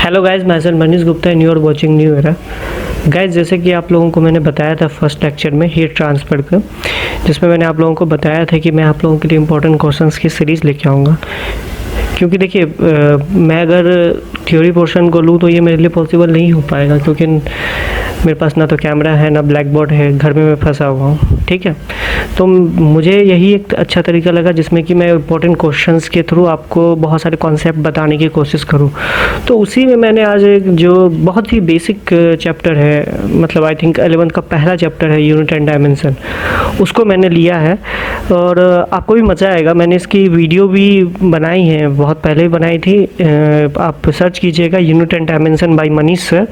Hello guys, मैं sir Manish Gupta and you are watching new era. Guys, जैसे कि आप लोगों को मैंने बताया था फर्स्ट लेक्चर में हीट ट्रांसफ़र का, जिसमें मैंने आप लोगों को बताया था कि मैं आप लोगों के लिए इंपॉर्टेंट क्वेश्चंस की सीरीज़ लेके आऊँगा। क्योंकि देखिए, मैं अगर थ्योरी पोर्शन को लूँ तो ये मेरे लिए पॉसिबल नहीं हो पाएगा, क्योंकि मेरे पास ना तो कैमरा है ना ब्लैक बोर्ड है, घर में मैं फंसा हुआ हूँ। ठीक है, तो मुझे यही एक अच्छा तरीका लगा जिसमें कि मैं इंपॉर्टेंट क्वेश्चंस के थ्रू आपको बहुत सारे कॉन्सेप्ट बताने की कोशिश करूँ। तो उसी में मैंने आज एक जो बहुत ही बेसिक चैप्टर है, मतलब आई थिंक 11th का पहला चैप्टर है यूनिट एंड डायमेंशन, उसको मैंने लिया है और आपको भी मज़ा आएगा। मैंने इसकी वीडियो भी बनाई है, बहुत पहले ही बनाई थी। आप सर्च कीजिएगा unit and dimension by Manish sir,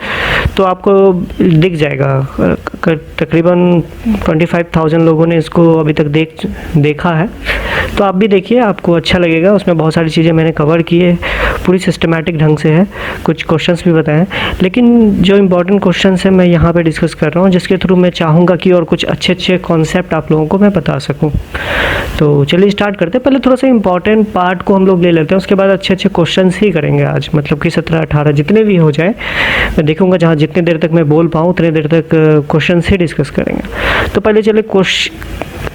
तो आपको दिख जाएगा। तकरीबन 25,000 लोगों ने इसको अभी तक देखा है, तो आप भी देखिए, आपको अच्छा लगेगा। उसमें बहुत सारी चीज़ें मैंने कवर की है, पूरी सिस्टमैटिक ढंग से है, कुछ क्वेश्चंस भी बताएं। लेकिन जो इम्पोर्टेंट क्वेश्चंस हैं मैं यहाँ पे डिस्कस कर रहा हूँ, जिसके थ्रू मैं चाहूँगा कि और कुछ अच्छे अच्छे कॉन्सेप्ट आप लोगों को मैं बता सकूँ। तो चलिए स्टार्ट करते हैं। पहले थोड़ा सा इंपॉर्टेंट पार्ट को हम लोग ले लेते हैं, उसके बाद अच्छे अच्छे क्वेश्चन ही करेंगे आज, मतलब कि 17-18 जितने भी हो जाए मैं देखूँगा, जहाँ जितनी देर तक मैं बोल पाऊँ उतनी देर तक क्वेश्चन ही डिस्कस करेंगे। तो पहले चले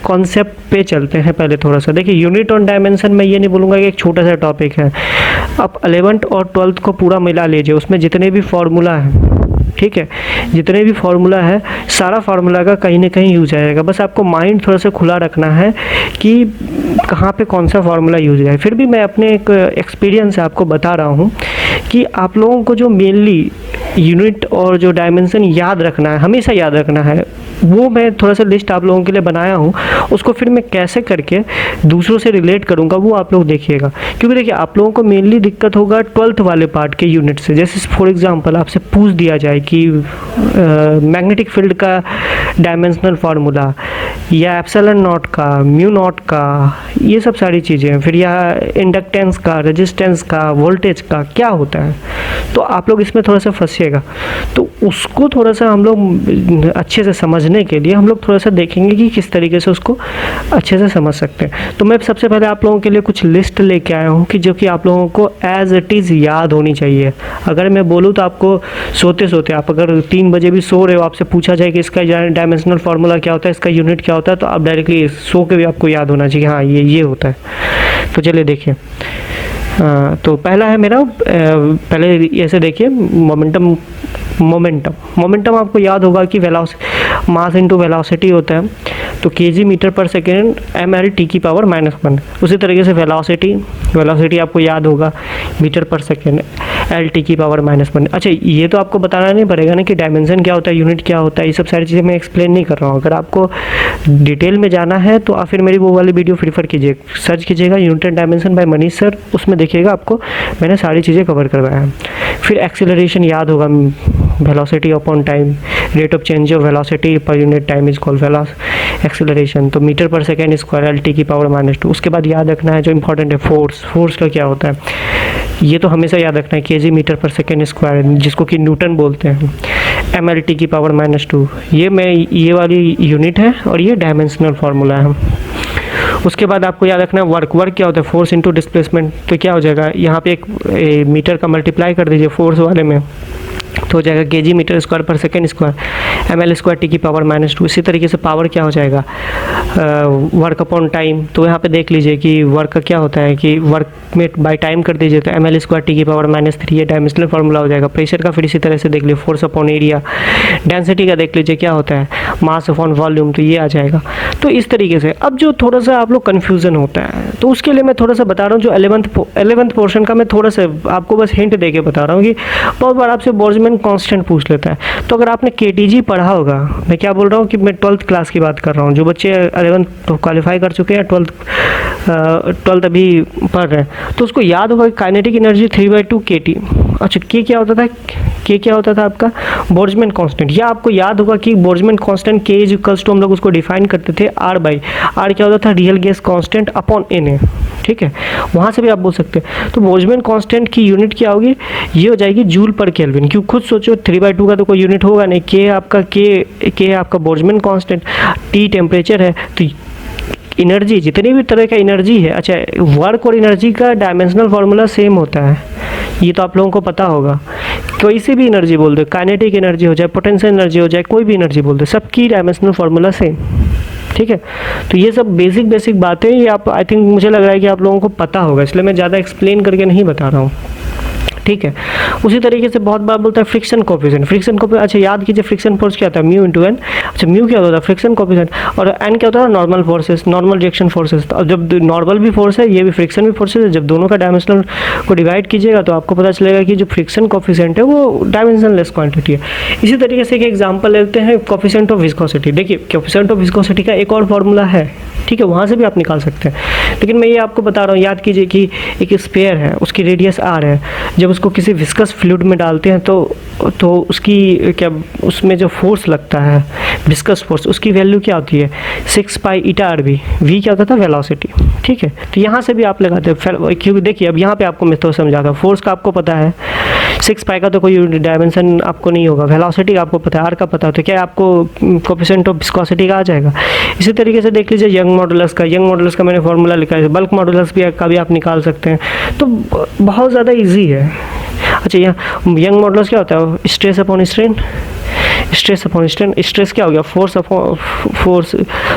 कॉन्सेप्ट पे चलते हैं। पहले थोड़ा सा देखिए, यूनिट ऑन डायमेंशन मैं ये नहीं बोलूँगा कि एक छोटा सा टॉपिक है। आप 11th और 12th को पूरा मिला लीजिए, उसमें जितने भी फार्मूला है, ठीक है, जितने भी फार्मूला है, सारा फार्मूला का कहीं ना कहीं यूज आएगा। बस आपको माइंड थोड़ा सा खुला रखना है कि कहाँ पे कौन सा फार्मूला यूज है। फिर भी मैं अपने एक एक्सपीरियंस से आपको बता रहा हूँ कि आप लोगों को जो मेनली यूनिट और जो डायमेंशन याद रखना है, हमेशा याद रखना है, वो मैं थोड़ा सा लिस्ट आप लोगों के लिए बनाया हूँ। उसको फिर मैं कैसे करके दूसरों से रिलेट करूँगा वो आप लोग देखिएगा। क्योंकि देखिए, आप लोगों को मेनली दिक्कत होगा 12th वाले पार्ट के यूनिट से। जैसे फॉर एग्जांपल आपसे पूछ दिया जाए कि मैग्नेटिक फील्ड का डायमेंशनल फार्मूला या एप्सिलॉन नॉट का, म्यू नॉट का, ये सब सारी चीज़ें, फिर या इंडक्टेंस का, रेजिस्टेंस का, वोल्टेज का क्या होता है, तो आप लोग इसमें थोड़ा सा फंसिएगा। तो उसको थोड़ा सा हम लोग अच्छे से समझने के लिए हम लोग थोड़ा सा देखेंगे कि किस तरीके से उसको अच्छे से समझ सकते हैं। तो मैं सबसे पहले आप लोगों के लिए कुछ लिस्ट लेके आया हूँ कि जो कि आप लोगों को एज इट इज़ याद होनी चाहिए। अगर मैं बोलूँ तो आपको सोते सोते, आप अगर 3 बजे भी सो रहे हो, आपसे पूछा जाए कि इसका डायमेंशनल फार्मूला क्या होता है, इसका यूनिट क्या होता है, तो आप डायरेक्टली सो के भी आपको याद होना चाहिए, हाँ ये होता है। तो चलिए देखिए, तो पहला है मेरा, पहले ऐसे देखिए, मोमेंटम आपको याद होगा कि मास इनटू वेलोसिटी होता है, तो केजी मीटर पर सेकेंड ml की पावर -1। उसी तरीके से वेलोसिटी आपको याद होगा, मीटर पर सेकेंड LT की पावर -1। अच्छा, ये तो आपको बताना नहीं पड़ेगा ना कि डायमेंशन क्या होता है, यूनिट क्या होता है, ये सब सारी चीज़ें मैं एक्सप्लेन नहीं कर रहा हूँ। अगर आपको डिटेल में जाना है तो आप फिर मेरी वो वाली वीडियो प्रीफर कीजिए, सर्च कीजिएगा unit and dimension by Manish sir, उसमें देखिएगा आपको मैंने सारी चीज़ें कवर करवाया है। फिर एक्सीलरेशन याद होगा, velocity upon time, rate of change of velocity per unit time is called acceleration, तो मीटर पर सेकेंड स्क्वायर LT की पावर -2। उसके बाद याद रखना है जो इंपॉर्टेंट है, फोर्स का क्या होता है, ये तो हमेशा याद रखना है, केजी मीटर पर सेकेंड स्क्वायर, जिसको कि न्यूटन बोलते हैं, ml की पावर -2। ये वाली यूनिट है और ये डायमेंशनल फार्मूला है। उसके बाद आपको याद रखना है वर्क क्या होता है, फोर्स इंटू डिस्प्लेसमेंट। तो क्या हो जाएगा, यहाँ पे एक मीटर का मल्टीप्लाई कर दीजिए फोर्स वाले में, तो हो जाएगा केजी मीटर स्क्वायर पर second square, ml square T की पावर -2। इसी तरीके से पावर क्या हो जाएगा, वर्क अपॉन टाइम। तो यहाँ पे देख लीजिए कि वर्क का क्या होता है कि वर्क में बाय टाइम कर दीजिए, तो ml स्क्वायर T की पावर -3, ये डायमेंशनल फार्मूला हो जाएगा। प्रेशर का फिर इसी तरह से देख लीजिए, फोर्स अपॉन एरिया। डेंसिटी का देख लीजिए क्या होता है, मास अपॉन वॉल्यूम, तो ये आ जाएगा। तो इस तरीके से अब जो थोड़ा सा आप लोग कन्फ्यूज़न होता है, तो उसके लिए मैं थोड़ा सा बता रहा हूँ, जो 11th पोर्शन का मैं थोड़ा सा आपको बस हिंट दे के बता रहा हूँ कि बहुत बार आपसे बोल्ट्जमैन कांस्टेंट पूछ लेता है। तो अगर आपने KTG पढ़ा होगा, मैं क्या बोल रहा हूँ कि मैं 12th क्लास की बात कर रहा हूँ, जो बच्चे 11th तो क्वालिफाई कर चुके हैं, 12th अभी पढ़ रहे हैं, तो उसको याद होगा कि काइनेटिक एनर्जी 3/2 kT। अच्छा, के क्या होता था आपका बोल्ट्जमैन कांस्टेंट, या आपको याद होगा कि Boltzmann constant K is equals to, हम लोग उसको डिफाइन करते थे R क्या होता था, real gas constant upon Na। ठीक है, वहाँ से भी आप बोल सकते हैं। तो बोल्ट्जमैन कांस्टेंट की यूनिट क्या होगी, ये हो जाएगी जूल पर केल्विन। क्यों, खुद सोचो 3/2 का तो कोई यूनिट होगा नहीं, के आपका बोल्ट्जमैन कांस्टेंट, T टेम्परेचर है, तो एनर्जी, जितनी भी तरह का एनर्जी है, अच्छा वर्क और एनर्जी का डायमेंशनल फार्मूला सेम होता है, ये तो आप लोगों को पता होगा। कोई सी भी एनर्जी बोल दो, काइनेटिक एनर्जी हो जाए, पोटेंशियल एनर्जी हो जाए, कोई भी एनर्जी बोल दो, सबकी डायमेंशनल फार्मूला सेम। ठीक है, तो ये सब बेसिक बातें ये आप, आई थिंक मुझे लग रहा है कि आप लोगों को पता होगा, इसलिए मैं ज़्यादा एक्सप्लेन करके नहीं बता रहा हूँ। ठीक है, उसी तरीके से बहुत बार बोलता है फ्रिक्शन कोफिशिएंट। फ्रिक्शन कोफिशिएंट, अच्छा याद कीजिए फ्रिक्शन फोर्स क्या था, म्यू इंटू एन। अच्छा म्यू क्या होता है, फ्रिक्शन कोफिशिएंट, और एन क्या होता है, normal forces, normal reaction forces. अब जब नॉर्मल भी फोर्स है, ये भी फ्रिक्शन भी फोर्सेस है, जब दोनों का डायमेंशनल को डिवाइड कीजिएगा तो आपको पता चलेगा कि जो फ्रिक्शन कोफिशिएंट है वो डायमेंशनलेस क्वांटिटी है। इसी तरीके से एक एग्जाम्पल लेते हैं, कोफिशिएंट ऑफ विस्कोसिटी। देखिए कोफिशिएंट ऑफ विस्कोसिटी का एक और फॉर्मूला है, ठीक है, वहाँ से भी आप निकाल सकते हैं, लेकिन मैं ये आपको बता रहा हूँ। याद कीजिए कि एक स्फीयर है, उसकी रेडियस आर है, जब उसको किसी विस्कस फ्लूइड में डालते हैं तो उसकी क्या, उसमें जो फोर्स लगता है विस्कस फोर्स, उसकी वैल्यू क्या होती है 6 pi eta are we. We क्या होता था, वेलोसिटी। ठीक है, तो यहाँ से भी आप लगाते हैं, क्योंकि देखिए अब यहाँ पे आपको मैं तो समझाता, फोर्स का आपको पता है, 6 पाई का तो कोई डायमेंशन आपको नहीं होगा, वेलोसिटी का आपको पता है, आर का पता है, तो क्या आपको कोफिशिएंट ऑफ विस्कोसिटी का आ जाएगा। इसी तरीके से देख लीजिए यंग मॉडुलस का, यंग मॉडुलस का मैंने फॉर्मूला लिखा है, बल्क मॉडुलस भी का भी आप निकाल सकते हैं, तो बहुत ज़्यादा ईजी है। अच्छा यहाँ यंग मॉडुलस क्या होता है, stress upon strain, stress upon strain, stress क्या हो गया, force upon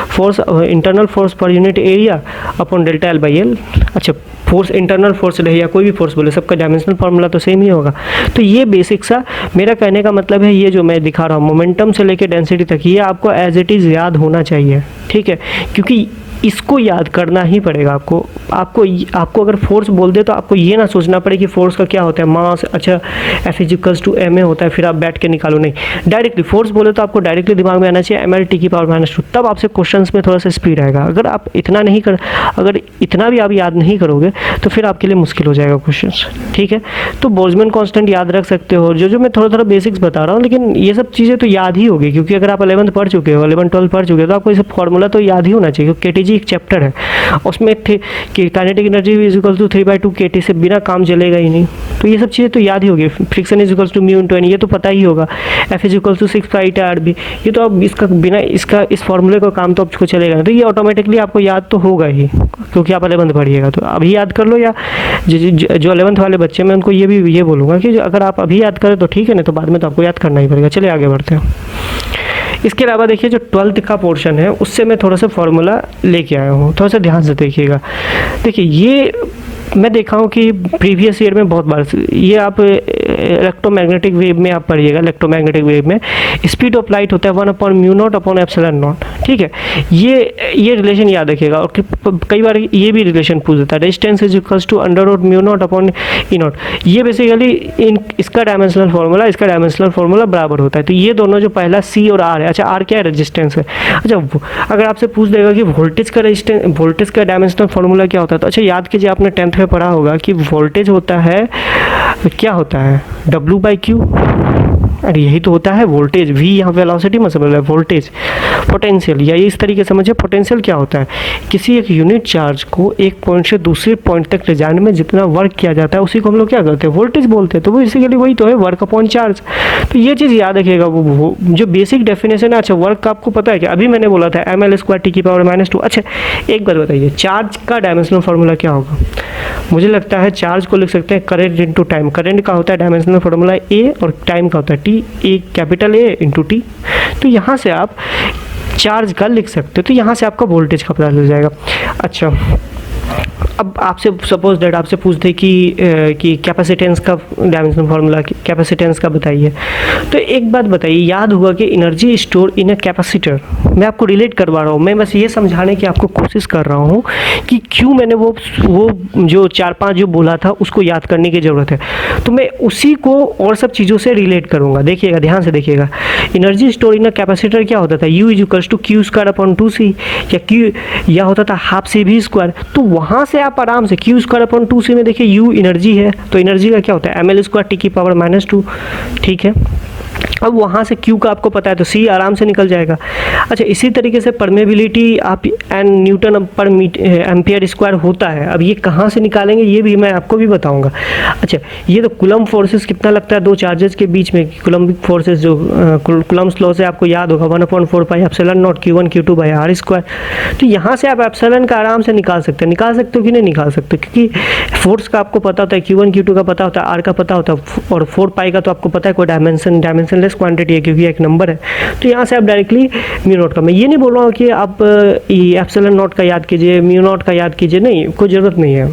force internal force per unit area upon delta L by L. अच्छा फोर्स, इंटरनल फोर्स रहे या कोई भी फोर्स बोले, सबका डायमेंशनल फार्मूला तो सेम ही होगा। तो ये बेसिक सा मेरा कहने का मतलब है, ये जो मैं दिखा रहा हूँ मोमेंटम से लेकर डेंसिटी तक, ये आपको एज इट इज़ याद होना चाहिए। ठीक है, क्योंकि इसको याद करना ही पड़ेगा आपको अगर फोर्स बोल दे तो आपको ये ना सोचना पड़े कि फोर्स का क्या होता है, मास, अच्छा F इक्वल्स टू ma होता है, फिर आप बैठ के निकालो, नहीं, डायरेक्टली फोर्स बोले तो आपको डायरेक्टली दिमाग में आना चाहिए ml t की पावर -2, तब आपसे क्वेश्चंस में थोड़ा सा स्पीड आएगा। अगर इतना भी आप याद नहीं करोगे तो फिर आपके लिए मुश्किल हो जाएगा क्वेश्चंस। ठीक है, तो बोल्ट्जमैन कांस्टेंट याद रख सकते हो, जो मैं थोड़ा बेसिक्स बता रहा हूँ, लेकिन ये सब चीज़ें तो याद ही होगी, क्योंकि अगर आप 11th पढ़ चुके हो, 11-12 पढ़ चुके हो, तो आपको ये सब फॉर्मूला तो याद ही होना चाहिए। KTG एक चैप्टर है, उसमें थे कि kinetic energy is equal to 3/2 KT, से बिना काम चलेगा ही नहीं, तो ये सब चीज़ें तो याद ही होगी। Friction is equal to mu into N, ये तो पता ही होगा। F is equal to 6 pi eta R v, ये तो अब इसका बिना इस फॉर्मूले का काम तो आपको चलेगा नहीं, तो ये ऑटोमेटिकली आपको याद तो होगा ही, क्योंकि आप 11th पढ़िएगा। तो अभी याद कर लो, या जो 11th वाले बच्चे मैं उनको ये बोलूँगा कि अगर आप अभी याद करें तो ठीक है, नहीं तो बाद में तो आपको याद करना ही पड़ेगा। चलिए आगे बढ़ते हैं। इसके अलावा देखिए जो 12th का पोर्शन है उससे मैं थोड़ा सा फॉर्मूला लेके आया हूँ, थोड़ा सा ध्यान से देखिएगा। देखिए ये मैं देखा हूँ कि प्रीवियस ईयर में बहुत बार, ये आप इलेक्ट्रोमैग्नेटिक वेव में आप पढ़िएगा, इलेक्ट्रोमैग्नेटिक वेव में स्पीड ऑफ लाइट होता है 1/μ0/ε0। ठीक है, ये रिलेशन याद रखिएगा, और कई बार ये भी रिलेशन पूछ देता है, resistance is equals to √μ0/E0। ये बेसिकली इसका डायमेंशनल फार्मूला, इसका डायमेंशनल फार्मूला बराबर होता है। तो ये दोनों जो पहला C और R है, अच्छा R क्या है, रेजिस्टेंस है। अच्छा अगर आपसे पूछ देगा कि वोल्टेज का डायमेंशनल फार्मूला क्या होता है, तो अच्छा याद कीजिए, आपने 10th में पढ़ा होगा कि वोल्टेज होता है, क्या होता है, W/Q। अरे यही तो होता है वोल्टेज, V यहाँ वेलोसिटी में समझ लो, वोल्टेज पोटेंशियल, या इस तरीके से समझिए पोटेंशियल क्या होता है, किसी एक यूनिट चार्ज को एक पॉइंट से दूसरे पॉइंट तक ले जाने में जितना वर्क किया जाता है उसी को हम लोग क्या करते हैं, वोल्टेज बोलते हैं। तो वो बेसिकली वही तो है, वर्क अपॉन चार्ज। तो ये चीज़ याद रखिएगा, वो जो बेसिक डेफिनेशन है। अच्छा वर्क का आपको पता है कि अभी मैंने बोला था ml² t की पावर -2। अच्छा एक बात बताइए, चार्ज का डायमेंशनल फार्मूला क्या होगा? मुझे लगता है चार्ज को लिख सकते हैं करंट इंटू टाइम। करंट का होता है डायमेंशनल फार्मूला A, और टाइम का होता है T, A capital A into T। तो यहाँ से आप चार्ज का लिख सकते हो, तो यहाँ से आपका वोल्टेज का पता चल जाएगा। अच्छा अब आपसे सपोज दैट आपसे पूछते कि कैपेसिटेंस का डायमेंशनल फार्मूला, कैपेसिटेंस का बताइए, तो एक बात बताइए, याद होगा कि energy store in a capacitor. मैं आपको रिलेट करवा रहा हूँ, मैं बस ये समझाने की आपको कोशिश कर रहा हूँ कि क्यों मैंने वो जो 4-5 जो बोला था उसको याद करने की ज़रूरत है। तो मैं उसी को और सब चीज़ों से रिलेट करूँगा। देखिएगा, ध्यान से देखिएगा, energy store in a capacitor क्या होता था, U is equals to Q²/2C, या होता था हाफ CV²। तो वहाँ से आप आराम से Q²/2C में देखिए U एनर्जी है, तो एनर्जी का क्या होता है ml² t की पावर -2। ठीक है, अब वहाँ से Q का आपको पता है तो C आराम से निकल जाएगा। अच्छा, इसी तरीके से परमेबिलिटी आप एन न्यूटन पर एम्पियर स्क्वायर होता है। अब ये कहाँ से निकालेंगे ये भी मैं आपको भी बताऊंगा। अच्छा, ये तो कूलम्ब फोर्सेस कितना लगता है दो चार्जेस के बीच में, कूलम्बिक फोर्सेस जो कूलम्ब्स लॉ से आपको याद होगा 1/4 pi epsilon naught Q1 Q2 by R square. तो यहाँ से आप एप्सिलॉन का आराम से निकाल सकते हो कि नहीं निकाल सकते, क्योंकि फोर्स का आपको पता होता है, Q1 Q2 का पता होता है, आर का पता होता है, और 4 पाई का तो आपको पता है कोई डायमेंशनलेस क्वांटिटी है क्योंकि एक नंबर है। तो यहाँ से आप डायरेक्टली म्यू नॉट का, मैं ये नहीं बोल रहा हूँ कि आप एप्सिलॉन नॉट का याद कीजिए, म्यू नॉट का याद कीजिए, नहीं, कोई ज़रूरत नहीं है,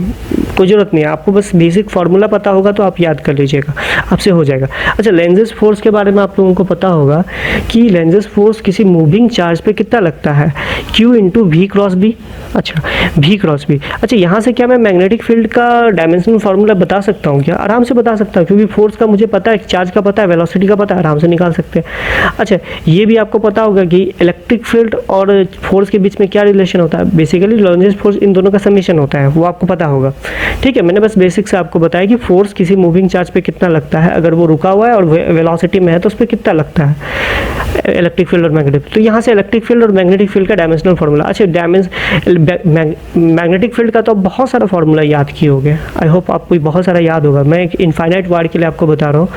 कोई ज़रूरत नहीं है। आपको बस बेसिक फार्मूला पता होगा तो आप याद कर लीजिएगा, आपसे हो जाएगा। अच्छा, लेंजेस फोर्स के बारे में आप लोगों को पता होगा कि लेंजेस फोर्स किसी मूविंग चार्ज पे कितना लगता है, Q into V cross B। अच्छा, V क्रॉस B। अच्छा, यहाँ से क्या मैं मैग्नेटिक फील्ड का डायमेंशनल फार्मूला बता सकता हूँ क्या? आराम से बता सकता हूँ, क्योंकि फोर्स का मुझे पता है, चार्ज का पता है, वेलोसिटी का पता है, आराम से निकाल सकते हैं। अच्छा, ये भी आपको पता होगा कि इलेक्ट्रिक फील्ड और फोर्स के बीच में क्या रिलेशन होता है, बेसिकली लेंजेस फोर्स इन दोनों का समेशन होता है, वो आपको पता होगा। ठीक है, मैंने बस बेसिक से आपको बताया कि फोर्स किसी मूविंग चार्ज पे कितना लगता है, अगर वो रुका हुआ है और वेलोसिटी में है तो उस पर कितना लगता है, इलेक्ट्रिक फील्ड और मैग्नेटिक। तो यहाँ से इलेक्ट्रिक फील्ड और मैग्नेटिक फील्ड का डायमेंशनल फार्मूला। अच्छा, मैग्नेटिक फील्ड का तो बहुत सारा फार्मूला याद किए होंगे, आई होप आपको बहुत सारा याद होगा। मैं एक इनफाइनाइट वार्ड के लिए आपको बता रहा हूँ,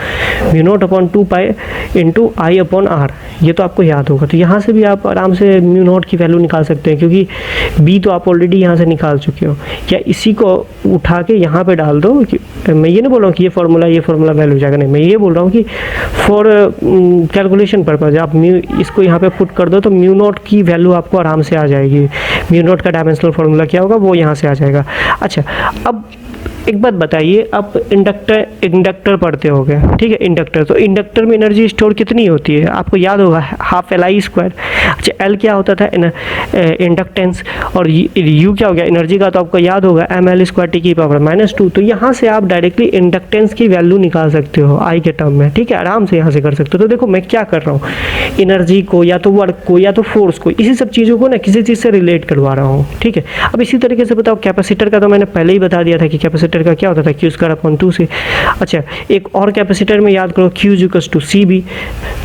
mu naught upon 2 pi into I upon R, ये तो आपको याद होगा। तो यहाँ से भी आप आराम से म्यू नॉट की वैल्यू निकाल सकते हैं, क्योंकि बी तो आप ऑलरेडी यहाँ से निकाल चुके हो। क्या इसी को उठा के यहाँ पे डाल दो, कि मैं ये नहीं बोल रहा हूँ कि ये फार्मूला वैल्यू जाएगा, नहीं, मैं ये बोल रहा हूँ कि फॉर कैलकुलेशन पर्पज आप इसको यहाँ पे पुट कर दो तो म्यू नॉट की वैल्यू आपको आराम से आ जाएगी। म्यू नॉट का डायमेंशनल फार्मूला क्या होगा वो यहाँ से आ जाएगा। अच्छा, अब एक बात बताइए, आप इंडक्टर पढ़ते होगे, ठीक है, इंडक्टर, तो इंडक्टर में एनर्जी स्टोर कितनी होती है आपको याद होगा, हाफ LI स्क्वायर। अच्छा, L क्या होता था, इंडक्टेंस, और U क्या हो गया एनर्जी का, तो आपको याद होगा mL स्क्वायर टी की पावर -2। तो यहाँ से आप डायरेक्टली इंडक्टेंस की वैल्यू निकाल सकते हो I के टर्म में, ठीक है, आराम से यहाँ से कर सकते हो। तो देखो मैं क्या कर रहा हूँ, एनर्जी को या तो वर्क को या तो फोर्स को, इसी सब चीज़ों को ना किसी चीज़ से रिलेट करवा रहा हूँ, ठीक है। अब इसी तरीके से बताओ कैपेसिटर का, तो मैंने पहले ही बता दिया था कि कैपेसिटर का क्या होता था, Q² से। अच्छा, एक और कैपेसिटर में याद करो, Q=CB,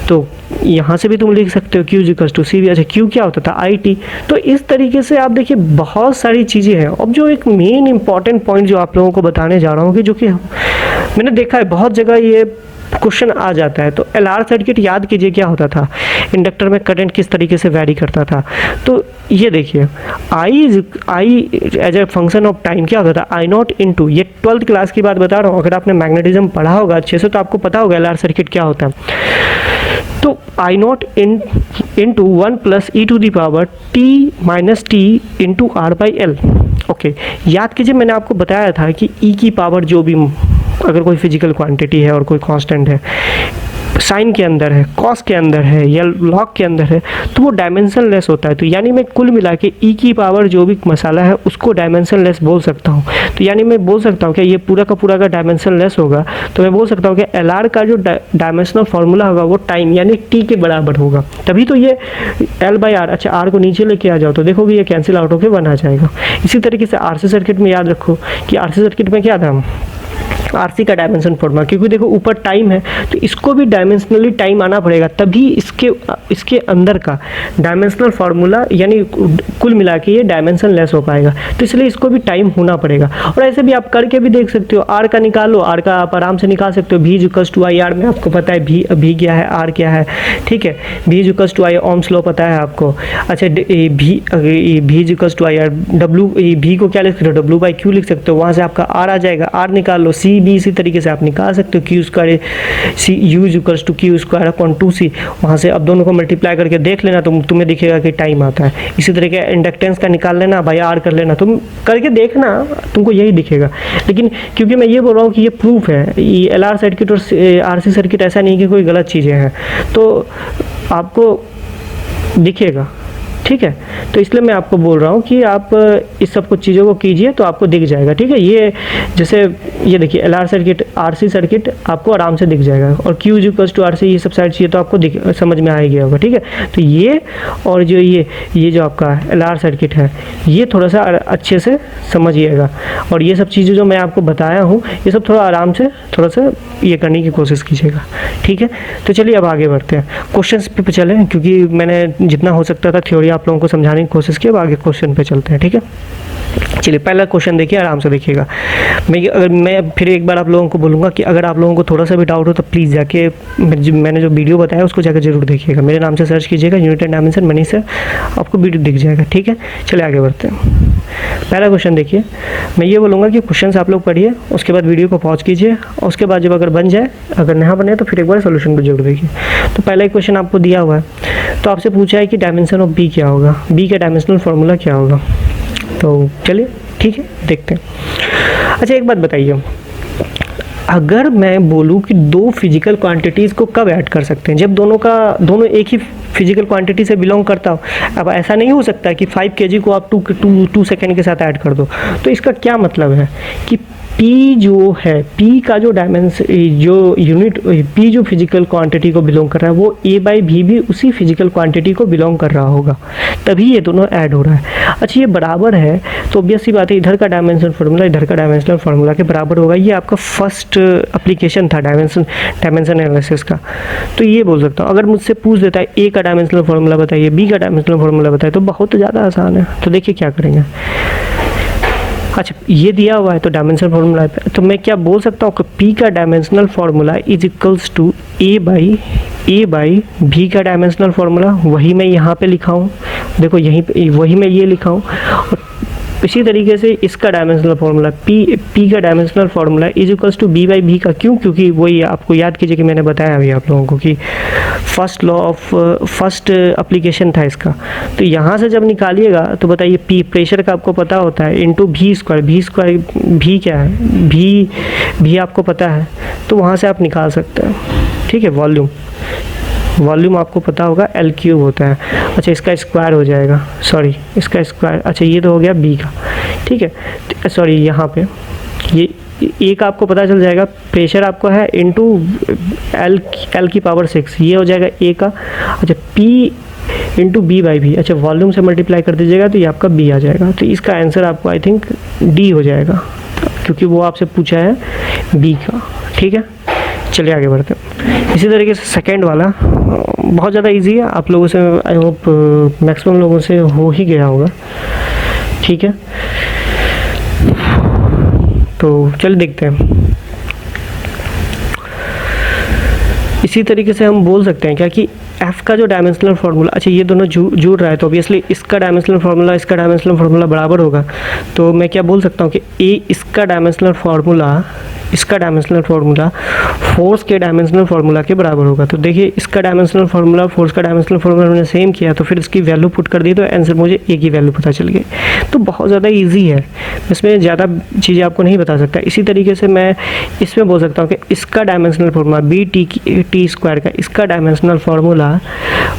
तो यहाँ से भी तुम लिख सकते हो Q=CB। अच्छा, Q क्या होता था, IT। तो इस तरीके से आप देखिए बहुत सारी चीज़ें हैं। अब जो एक मेन इंपॉर्टेंट पॉइंट जो आप लोगों को बताने जा रहा हूँ, कि जो कि मैंने देखा है बहुत जगह ये क्वेश्चन आ जाता है, तो LR सर्किट याद कीजिए क्या होता था, इंडक्टर में करंट किस तरीके से वैरी करता था। तो ये देखिए I as a function of time क्या होता था, I0 इंटू, ये 12th क्लास की बात बता रहा हूँ, अगर आपने मैग्नेटिज्म पढ़ा होगा अच्छे से तो आपको पता होगा LR सर्किट क्या होता है। तो I0 into 1 plus e⁻t into R/L। Okay, याद कीजिए मैंने आपको बताया था कि e की पावर जो भी, अगर कोई फिजिकल क्वांटिटी है और कोई कांस्टेंट है, साइन के अंदर है, कॉस के अंदर है या लॉग के अंदर है, तो वो डायमेंशन लेस होता है। तो यानी मैं कुल मिला के ई की पावर जो भी मसाला है उसको डायमेंशन लेस बोल सकता हूँ। तो यानी मैं बोल सकता हूँ कि ये पूरा का डायमेंशन लेस होगा, तो मैं बोल सकता हूँ कि LR का जो डायमेंशनल फार्मूला होगा वो टाइम यानी T के बराबर होगा, तभी तो ये L/R। अच्छा, R को नीचे लेके आ जाओ तो देखोगे ये कैंसिल आउट होकर 1 आ जाएगा। इसी तरीके से RC सर्किट में याद रखो कि RC सर्किट में क्या था, RC का डायमेंशन फार्मूला, क्योंकि देखो ऊपर टाइम है तो इसको भी डायमेंशनली टाइम आना पड़ेगा, तभी इसके अंदर का डायमेंशनल फार्मूला यानी कुल मिला के ये डायमेंशन लेस हो पाएगा। तो इसलिए इसको भी टाइम होना पड़ेगा। और ऐसे भी आप करके भी देख सकते हो, R का निकालो, R का आप आराम से निकाल सकते हो, V=IR में आपको पता है V क्या है, R क्या है, ठीक है, V=I, ओम्स लॉ पता है आपको। अच्छा, V=IR, V को क्या लिख सकते हो, W/Q लिख सकते हो, वहाँ से आपका R आ जाएगा, R निकाल लो, C B इसी तरीके से आप निकाल सकते हो, Q² U=Q²/2C, वहाँ से अब दोनों को मल्टीप्लाई करके देख लेना तो तुम्हें दिखेगा कि टाइम आता है। इसी तरीके इंडक्टेंस का निकाल लेना, भाई R कर लेना, तुम करके देखना तुमको यही दिखेगा। लेकिन क्योंकि मैं ये बोल रहा हूँ कि ये प्रूफ है, ये LR सर्किट और RC सर्किट ऐसा नहीं कि कोई गलत चीज़ें हैं, तो आपको दिखेगा, ठीक है। तो इसलिए मैं आपको बोल रहा हूँ कि आप इस सब कुछ चीज़ों को कीजिए तो आपको दिख जाएगा, ठीक है। ये जैसे ये देखिए LR सर्किट, RC सर्किट आपको आराम से दिख जाएगा, और Q इक्वल्स टू RC, ये सब साइड चीज़ें तो आपको समझ में आ ही गया होगा, ठीक है। तो ये और जो ये जो आपका LR सर्किट है, ये थोड़ा सा अच्छे से समझिएगा, और ये सब चीज़ें जो मैं आपको बताया हूँ ये सब थोड़ा आराम से थोड़ा सा ये करने की कोशिश कीजिएगा, ठीक है। तो चलिए अब आगे बढ़ते हैं, क्वेश्चंस पे चलें, क्योंकि मैंने जितना हो सकता था थ्योरी आप लोगों को समझाने की कोशिश की। अब आगे क्वेश्चन पे चलते हैं, ठीक है। चलिए पहला क्वेश्चन देखिए, आराम से देखिएगा। मैं फिर एक बार आप लोगों को बोलूँगा कि अगर आप लोगों को थोड़ा सा भी डाउट हो तो प्लीज़ जाके मैंने जो वीडियो बताया उसको जाकर जरूर देखिएगा। मेरे नाम से सर्च कीजिएगा unit and dimension Manish sir, आपको वीडियो दिख जाएगा, ठीक है। चलिए आगे बढ़ते हैं। पहला क्वेश्चन देखिए, मैं ये बोलूँगा कि क्वेश्चन आप लोग पढ़िए, उसके बाद वीडियो को पॉज कीजिए, और उसके बाद जब अगर बन जाए, अगर नहीं बने तो फिर एक बार सोल्यूशन को जरूर देखिए। तो पहला एक क्वेश्चन आपको दिया हुआ है, तो आपसे पूछा है कि डायमेंशन ऑफ बी क्या होगा, बी का डायमेंशनल फार्मूला क्या होगा। तो चलिए ठीक है, देखते हैं। अच्छा एक बात बताइए, अगर मैं बोलूँ कि दो फिजिकल क्वांटिटीज़ को कब ऐड कर सकते हैं, जब दोनों एक ही फिजिकल क्वांटिटी से बिलोंग करता हो। अब ऐसा नहीं हो सकता कि 5 kg को आप 2 सेकेंड के साथ ऐड कर दो। तो इसका क्या मतलब है कि P जो है, P का जो डायमेंशन, जो यूनिट P जो फिजिकल क्वांटिटी को बिलोंग कर रहा है, वो A/V भी उसी फिजिकल क्वांटिटी को बिलोंग कर रहा होगा, तभी ये दोनों ऐड हो रहा है। अच्छा ये बराबर है, तो ऑब्वियस सी बात है इधर का डायमेंशन फार्मूला इधर का डायमेंशनल फार्मूला के बराबर होगा। ये आपका फर्स्ट एप्लीकेशन था डायमेंशन एनालिसिस का। तो ये बोल सकता हूँ, अगर मुझसे पूछ देता है A का डायमेंशनल फार्मूला बताइए, B का डायमेंशनल फार्मूला बताइए, तो बहुत ज़्यादा आसान है। तो देखिए क्या करेंगे। अच्छा ये दिया हुआ है तो डायमेंशनल फार्मूला है, तो मैं क्या बोल सकता हूँ कि P का dimensional formula is equals to A by B का डायमेंशनल फार्मूला, वही मैं यहाँ पे लिखा हूँ, देखो यहीं पे वही मैं ये लिखा हूँ। और इसी तरीके से इसका डायमेंशनल फार्मूला P का dimensional formula is equals to B by B का, क्यों, क्योंकि वही आपको याद कीजिए कि मैंने बताया अभी आप लोगों को कि फर्स्ट एप्लीकेशन था इसका। तो यहाँ से जब निकालिएगा तो बताइए P प्रेशर का आपको पता होता है, इंटू V स्क्वायर भी क्या है, भी आपको पता है, तो वहाँ से आप निकाल सकते हैं, ठीक है। वॉल्यूम आपको पता होगा L³ होता है। अच्छा इसका स्क्वायर हो जाएगा, सॉरी इसका स्क्वायर, अच्छा ये तो हो गया B का, ठीक है। सॉरी यहाँ पे ये A का आपको पता चल जाएगा, प्रेशर आपको है इंटू L की पावर 6, ये हो जाएगा A का। अच्छा P into B by B, अच्छा वॉल्यूम से मल्टीप्लाई कर दीजिएगा तो ये आपका B आ जाएगा। तो इसका आंसर आपको आई थिंक D हो जाएगा, क्योंकि वो आपसे पूछा है B का, ठीक है। चलिए आगे बढ़ते हैं। इसी तरीके से सेकंड वाला बहुत ज़्यादा इजी है, आप लोगों से आई होप मैक्सिमम लोगों से हो ही गया होगा, ठीक है। तो चलिए देखते हैं। इसी तरीके से हम बोल सकते हैं क्या कि F का जो डायमेंशनल फार्मूला, अच्छा ये दोनों जुड़ रहा है तो ऑब्वियसली इसका डायमेंशनल फार्मूला बराबर होगा। तो मैं क्या बोल सकता हूँ कि इसका डायमेंशनल फार्मूला फोर्स के डायमेंशनल फार्मूला के बराबर होगा। तो देखिए इसका डायमेंशनल फार्मूला फोर्स का डायमेंशनल फार्मूला मैंने सेम किया, तो फिर इसकी वैल्यू पुट कर दी तो आंसर मुझे A की वैल्यू पता चल गई। तो बहुत ज़्यादा ईजी है, इसमें ज़्यादा चीज़ें आपको नहीं बता सकता। इसी तरीके से मैं इसमें बोल सकता हूँ कि इसका डायमेंशनल फार्मूला B/T स्क्वायर का, इसका डायमेंशनल फार्मूला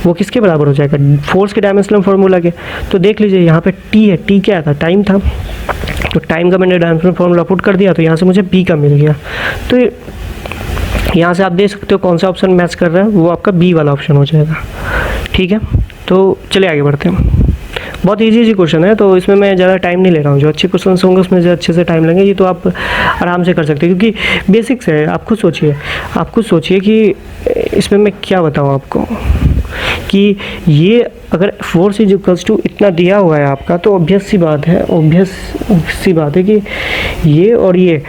वो किसके बराबर हो जाएगा, फोर्स के डायमेंशनल फार्मूला के। तो देख लीजिए यहाँ पे T है, T क्या था, टाइम था, तो टाइम का मैंने डायमेंशनल फार्मूला पुट कर दिया, तो यहाँ से मुझे B का मिल गया। तो यहाँ से आप देख सकते हो कौन सा ऑप्शन मैच कर रहा है, वो आपका B वाला ऑप्शन हो जाएगा, ठीक है। तो चलिए आगे बढ़ते हैं। बहुत इजी क्वेश्चन है, तो इसमें मैं ज़्यादा टाइम नहीं ले रहा हूँ। जो अच्छे क्वेश्चन होंगे उसमें जो अच्छे से टाइम लेंगे, ये तो आप आराम से कर सकते हैं, क्योंकि बेसिक्स है। आप खुद सोचिए कि इसमें मैं क्या बताऊँ आपको कि ये अगर फोर्स इज इक्वल्स टू इतना दिया हुआ है आपका, तो ऑब्वियस सी बात है कि ये और ये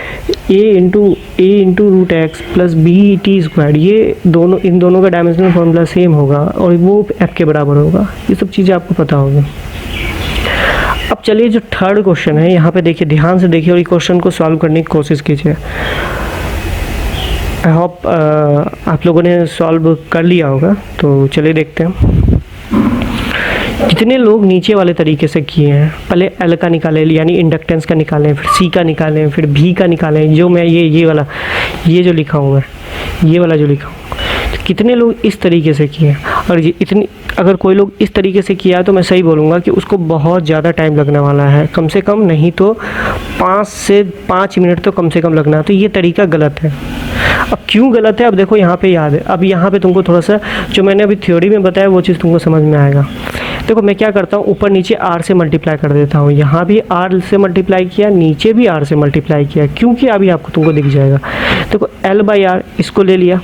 a into root x plus B/T square, ये दोनों, इन दोनों का डायमेंशनल फार्मूला सेम होगा और वो F के बराबर होगा। ये सब चीज़ें आपको पता होगी। अब चलिए जो थर्ड क्वेश्चन है, यहाँ पे देखिए, ध्यान से देखिए और ये क्वेश्चन को सॉल्व करने की कोशिश कीजिए। आई होप आप लोगों ने सॉल्व कर लिया होगा। तो चलिए देखते हैं। जितने लोग नीचे वाले तरीके से किए हैं, पहले L का निकालें यानी इंडक्टेंस का निकालें, फिर C का निकालें, फिर B का निकालें, जो मैं ये वाला जो लिखा हूँ मैं, ये वाला जो लिखा हूँ, कितने लोग इस तरीके से किए, और ये इतनी अगर कोई लोग इस तरीके से किया तो मैं सही बोलूँगा कि उसको बहुत ज़्यादा टाइम लगने वाला है, कम से कम नहीं तो 5 से 5 मिनट तो कम से कम लगना है। तो ये तरीका गलत है। अब क्यों गलत है, अब देखो यहाँ पे याद है, अब यहाँ पे तुमको थोड़ा सा जो मैंने अभी थ्योरी में बताया वो चीज़ तुमको समझ में आएगा। देखो मैं क्या करता हूँ, ऊपर नीचे r से मल्टीप्लाई कर देता हूँ, यहाँ भी r से मल्टीप्लाई किया, नीचे भी r से मल्टीप्लाई किया, क्योंकि अभी आपको तुमको दिख जाएगा। देखो l/r इसको ले लिया,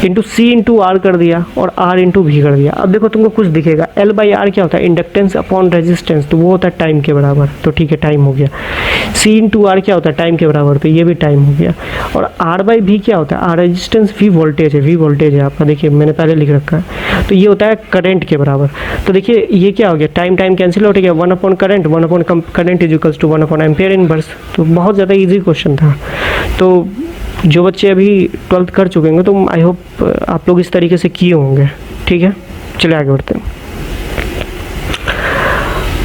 इंटू c इंटू आर कर दिया, और r इंटू भी कर दिया। अब देखो तुमको कुछ दिखेगा, l/r क्या होता है, इंडक्टेंस अपॉन रेजिस्टेंस, तो वो होता है टाइम के बराबर, तो ठीक है टाइम हो गया। c इंटू आर क्या होता है, टाइम के बराबर, तो ये भी टाइम हो गया। और r/v क्या होता है, r रेजिस्टेंस, v वोल्टेज है, v वोल्टेज है आपका, देखिए मैंने पहले लिख रखा है, तो ये होता है करंट के बराबर। तो देखिए ये क्या हो गया, टाइम टाइम कैंसिल हो गया, 1 upon current, 1 upon current is equals to 1 upon ampere inverse. तो बहुत ज़्यादा ईजी क्वेश्चन था। तो जो बच्चे अभी 12th कर चुके होंगे तो आई होप आप लोग इस तरीके से किए होंगे। ठीक है, चलिए आगे बढ़ते हैं।